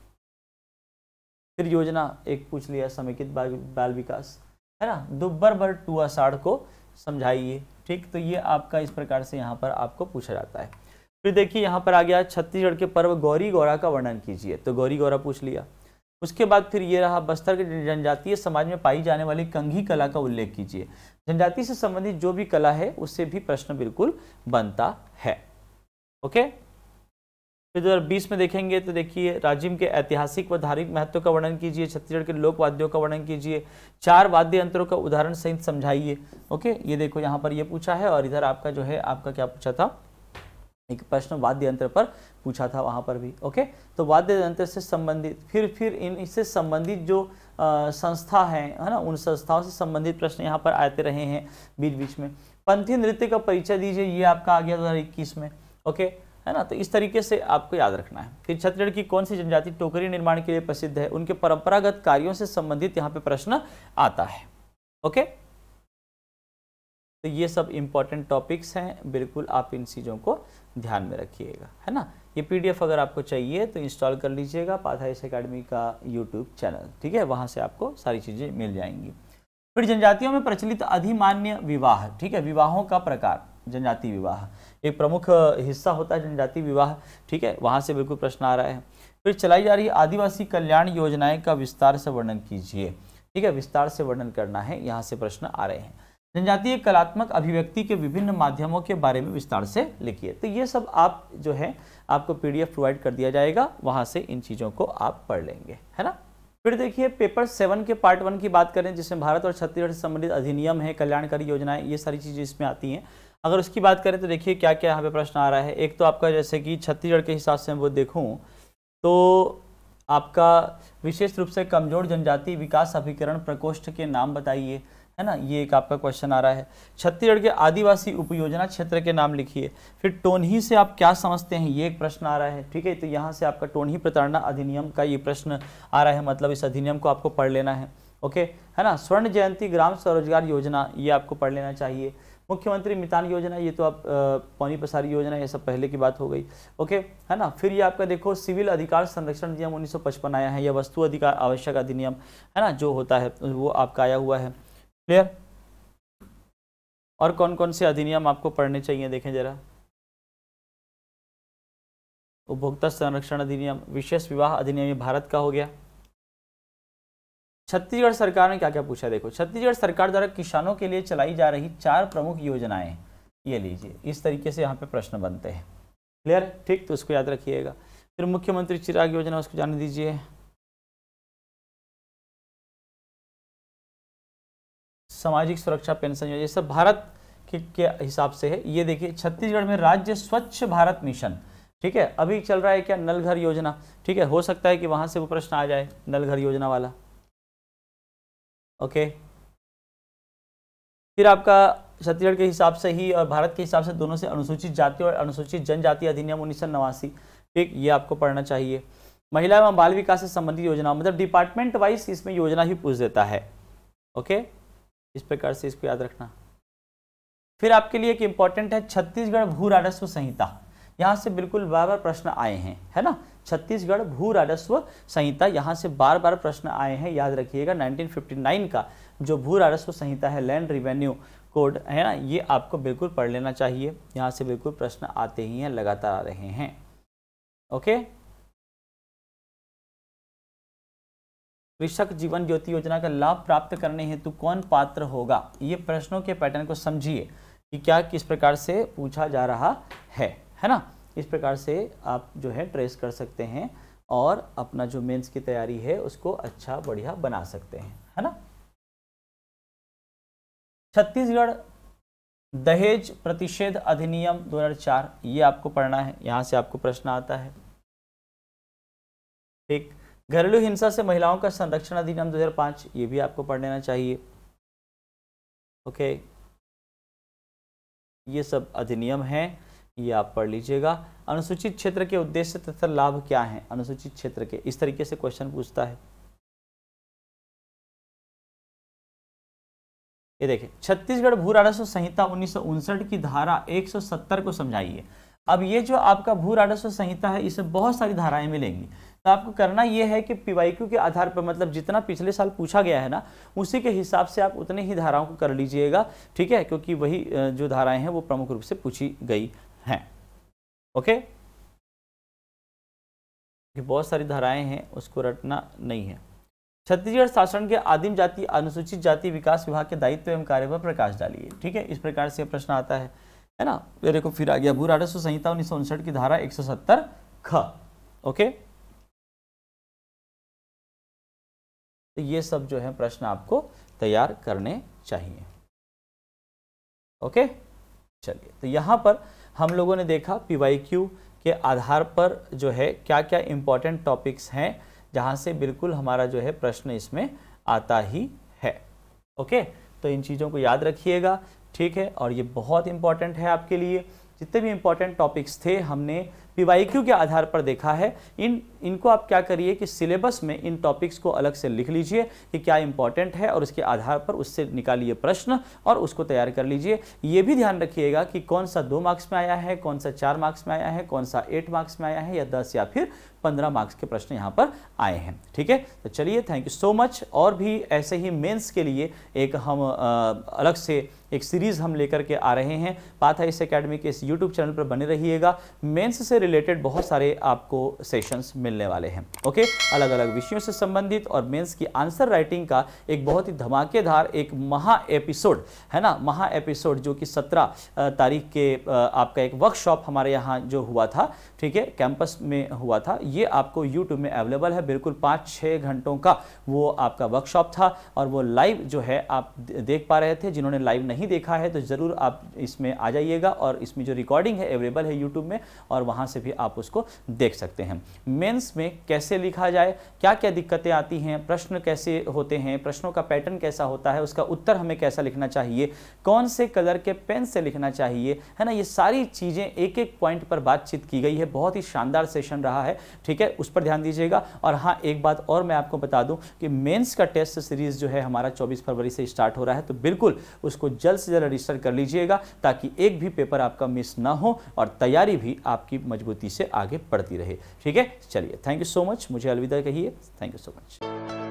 फिर योजना एक पूछ लिया, समेकित बाल विकास, है ना, दुब्बर बर टू आषाढ़ को समझाइए। ठीक, तो ये आपका इस प्रकार से यहाँ पर आपको पूछा जाता है। फिर देखिए यहाँ पर आ गया छत्तीसगढ़ के पर्व गौरी गौरा का वर्णन कीजिए, तो गौरी गौरा पूछ लिया। उसके बाद फिर ये रहा, बस्तर के जनजातीय समाज में पाई जाने वाली कंघी कला का उल्लेख कीजिए। जनजाति से संबंधित जो भी कला है उससे भी प्रश्न बिल्कुल बनता है। ओके, फिर 2020 में देखेंगे तो देखिए, राजिम के ऐतिहासिक व धार्मिक महत्व का वर्णन कीजिए, छत्तीसगढ़ के लोक वाद्यों का वर्णन कीजिए, 4 वाद्य यंत्रों का उदाहरण सहित समझाइए। ओके, ये देखो यहाँ पर ये पूछा है, और इधर आपका जो है आपका क्या पूछा था, एक प्रश्न वाद्य यंत्र पर पूछा था वहाँ पर भी। ओके, तो वाद्य यंत्र से संबंधित फिर इससे संबंधित जो संस्था है ना, उन संस्थाओं से संबंधित प्रश्न यहाँ पर आते रहे हैं बीच बीच में। पंथी नृत्य का परिचय दीजिए, ये आपका आ गया 2021 में। ओके, है ना, तो इस तरीके से आपको याद रखना है। फिर छत्तीसगढ़ की कौन सी जनजाति टोकरी निर्माण के लिए प्रसिद्ध है, उनके परंपरागत कार्यों से संबंधित यहाँ पे प्रश्न आता है। ओके, तो ये सब इंपॉर्टेंट टॉपिक्स हैं, बिल्कुल आप इन चीज़ों को ध्यान में रखिएगा, है ना। ये पीडीएफ अगर आपको चाहिए तो इंस्टॉल कर लीजिएगा पाथ आईएएस अकेडमी का यूट्यूब चैनल, ठीक है, वहाँ से आपको सारी चीज़ें मिल जाएंगी। फिर जनजातियों में प्रचलित अधिमान्य विवाह, ठीक है, विवाहों का प्रकार, जनजाति विवाह एक प्रमुख हिस्सा होता है जनजाति विवाह, ठीक है, वहाँ से बिल्कुल प्रश्न आ रहा है। फिर चलाई जा रही आदिवासी कल्याण योजनाएं का विस्तार से वर्णन कीजिए, ठीक है, विस्तार से वर्णन करना है, यहाँ से प्रश्न आ रहे हैं। जनजातीय कलात्मक अभिव्यक्ति के विभिन्न माध्यमों के बारे में विस्तार से लिखिए। तो ये सब आप जो है आपको पीडीएफ प्रोवाइड कर दिया जाएगा, वहाँ से इन चीज़ों को आप पढ़ लेंगे, है ना। फिर देखिए पेपर 7 के पार्ट 1 की बात करें, जिसमें भारत और छत्तीसगढ़ से संबंधित अधिनियम है, कल्याणकारी योजनाएं, ये सारी चीज़ें इसमें आती हैं। अगर उसकी बात करें तो देखिए क्या क्या यहाँ पे प्रश्न आ रहा है। एक तो आपका जैसे कि छत्तीसगढ़ के हिसाब से वो देखूँ तो आपका विशेष रूप से कमजोर जनजाति विकास अभिकरण प्रकोष्ठ के नाम बताइए, है ना, ये एक आपका क्वेश्चन आ रहा है। छत्तीसगढ़ के आदिवासी उपयोजना क्षेत्र के नाम लिखिए। फिर टोनही से आप क्या समझते हैं, ये एक प्रश्न आ रहा है, ठीक है, तो यहाँ से आपका टोनही प्रताड़ना अधिनियम का ये प्रश्न आ रहा है, मतलब इस अधिनियम को आपको पढ़ लेना है। ओके, है ना। स्वर्ण जयंती ग्राम स्वरोजगार योजना, ये आपको पढ़ लेना चाहिए। मुख्यमंत्री मितान योजना, ये तो आप पौनी पसारी योजना, ये सब पहले की बात हो गई। ओके, है ना। फिर ये आपका देखो सिविल अधिकार संरक्षण अधिनियम 1955 आया है, या वस्तु अधिकार आवश्यक अधिनियम, है ना, जो होता है वो आपका आया हुआ है। क्लियर। और कौन कौन से अधिनियम आपको पढ़ने चाहिए, देखें जरा। उपभोक्ता संरक्षण अधिनियम, विशेष विवाह अधिनियम, ये भारत का हो गया। छत्तीसगढ़ सरकार ने क्या क्या पूछा, देखो, छत्तीसगढ़ सरकार द्वारा किसानों के लिए चलाई जा रही 4 प्रमुख योजनाएं, ये लीजिए, इस तरीके से यहाँ पे प्रश्न बनते हैं। क्लियर, ठीक, तो उसको याद रखिएगा। फिर मुख्यमंत्री चिराग योजना, उसको जाने दीजिए। सामाजिक सुरक्षा पेंशन योजना, ये सब भारत के हिसाब से है। ये देखिए छत्तीसगढ़ में राज्य स्वच्छ भारत मिशन, ठीक है, अभी चल रहा है क्या, नल घर योजना, ठीक है, हो सकता है कि वहां से वो प्रश्न आ जाए, नल घर योजना वाला। ओके, फिर आपका छत्तीसगढ़ के हिसाब से ही और भारत के हिसाब से दोनों से अनुसूचित जाति और अनुसूचित जनजाति अधिनियम 1989, ठीक, ये आपको पढ़ना चाहिए। महिला एवं बाल विकास से संबंधित योजना, मतलब डिपार्टमेंट वाइज इसमें योजना ही पूछ देता है। ओके, इस प्रकार से इसको याद रखना। फिर आपके लिए एक इंपॉर्टेंट है छत्तीसगढ़ भू राजस्व संहिता, यहाँ से बिल्कुल बार बार प्रश्न आए हैं, है ना, छत्तीसगढ़ भू राजस्व संहिता, यहाँ से बार बार प्रश्न आए हैं, याद रखिएगा। 1959 का जो भू राजस्व संहिता है, लैंड रिवेन्यू कोड, है ना, ये आपको बिल्कुल पढ़ लेना चाहिए, यहाँ से बिल्कुल प्रश्न आते ही हैं, लगातार आ रहे हैं। ओके, कृषक जीवन ज्योति योजना का लाभ प्राप्त करने हेतु कौन पात्र होगा। ये प्रश्नों के पैटर्न को समझिए कि क्या किस प्रकार से पूछा जा रहा है ना। इस प्रकार से आप जो है ट्रेस कर सकते हैं और अपना जो मेंस की तैयारी है उसको अच्छा बढ़िया बना सकते हैं, है ना। छत्तीसगढ़ दहेज प्रतिषेध अधिनियम 2004, ये आपको पढ़ना है, यहां से आपको प्रश्न आता है। ठीक, घरेलू हिंसा से महिलाओं का संरक्षण अधिनियम 2005, ये भी आपको पढ़ लेना चाहिए। ओके, ये सब अधिनियम हैं, ये आप पढ़ लीजिएगा। अनुसूचित क्षेत्र के उद्देश्य तथा लाभ क्या हैं। अनुसूचित क्षेत्र के इस तरीके से क्वेश्चन पूछता है। ये देखिए, छत्तीसगढ़ भू राजस्व संहिता 1959 की धारा 170 को समझाइए। अब ये जो आपका भू राजस्व संहिता है, इसमें बहुत सारी धाराएं मिलेंगी, तो आपको करना यह है कि पीवाईक्यू के आधार पर, मतलब जितना पिछले साल पूछा गया है ना, उसी के हिसाब से आप उतने ही धाराओं को कर लीजिएगा, ठीक है, क्योंकि वही जो धाराएं हैं वो प्रमुख रूप से पूछी गई हैं। ओके, बहुत सारी धाराएं हैं, उसको रटना नहीं है। छत्तीसगढ़ शासन के आदिम जाति अनुसूचित जाति विकास विभाग के दायित्व एवं कार्य पर प्रकाश डालिए। ठीक है, इस प्रकार से प्रश्न आता है ना। मेरे को फिर आ गया भू राजस्व संहिता 1959 की धारा 170 ख। ओके, तो ये सब जो है प्रश्न आपको तैयार करने चाहिए। ओके, चलिए, तो यहां पर हम लोगों ने देखा पीवाईक्यू के आधार पर जो है क्या क्या इंपॉर्टेंट टॉपिक्स हैं जहां से बिल्कुल हमारा जो है प्रश्न इसमें आता ही है। ओके, तो इन चीज़ों को याद रखिएगा, ठीक है, और ये बहुत इंपॉर्टेंट है आपके लिए। जितने भी इंपॉर्टेंट टॉपिक्स थे हमने पीवाईक्यू के आधार पर देखा है। इनको आप क्या करिए कि सिलेबस में इन टॉपिक्स को अलग से लिख लीजिए कि क्या इंपॉर्टेंट है, और उसके आधार पर उससे निकालिए प्रश्न और उसको तैयार कर लीजिए। ये भी ध्यान रखिएगा कि कौन सा 2 मार्क्स में आया है, कौन सा 4 मार्क्स में आया है, कौन सा 8 मार्क्स में आया है, या 10 या फिर 15 मार्क्स के प्रश्न यहाँ पर आए हैं। ठीक है, तो चलिए, थैंक यू सो मच। और भी ऐसे ही मेंस के लिए एक हम अलग से एक सीरीज हम लेकर के आ रहे हैं। पाथ आईएएस एकेडमी के इस यूट्यूब चैनल पर बने रहिएगा। मेंस से रिलेटेड बहुत सारे आपको सेशंस मिलने वाले हैं। ओके, अलग अलग विषयों से संबंधित और मेंस की आंसर राइटिंग का एक बहुत ही धमाकेदार एक महा एपिसोड है ना, महा एपिसोड, जो कि 17 तारीख के आपका एक वर्कशॉप हमारे यहाँ जो हुआ था, ठीक है, कैंपस में हुआ था, ये आपको यूट्यूब में अवेलेबल है। बिल्कुल 5-6 घंटों का वो आपका वर्कशॉप था, और वो लाइव जो है आप देख पा रहे थे। जिन्होंने लाइव नहीं देखा है तो ज़रूर आप इसमें आ जाइएगा, और इसमें जो रिकॉर्डिंग है अवेलेबल है यूट्यूब में, और वहाँ से भी आप उसको देख सकते हैं। मेंस में कैसे लिखा जाए, क्या क्या दिक्कतें आती हैं, प्रश्न कैसे होते हैं, प्रश्नों का पैटर्न कैसा होता है, उसका उत्तर हमें कैसा लिखना चाहिए, कौन से कलर के पेन से लिखना चाहिए, है ना, ये सारी चीज़ें एक एक पॉइंट पर बातचीत की गई है। बहुत ही शानदार सेशन रहा है, ठीक है, उस पर ध्यान दीजिएगा। और हाँ, एक बात और मैं आपको बता दूं कि मेंस का टेस्ट सीरीज जो है हमारा 24 फरवरी से स्टार्ट हो रहा है, तो बिल्कुल उसको जल्द से जल्द रजिस्टर कर लीजिएगा, ताकि एक भी पेपर आपका मिस ना हो और तैयारी भी आपकी मजबूती से आगे बढ़ती रहे। ठीक है, चलिए, थैंक यू सो मच। मुझे अलविदा कहिए। Thank you so much.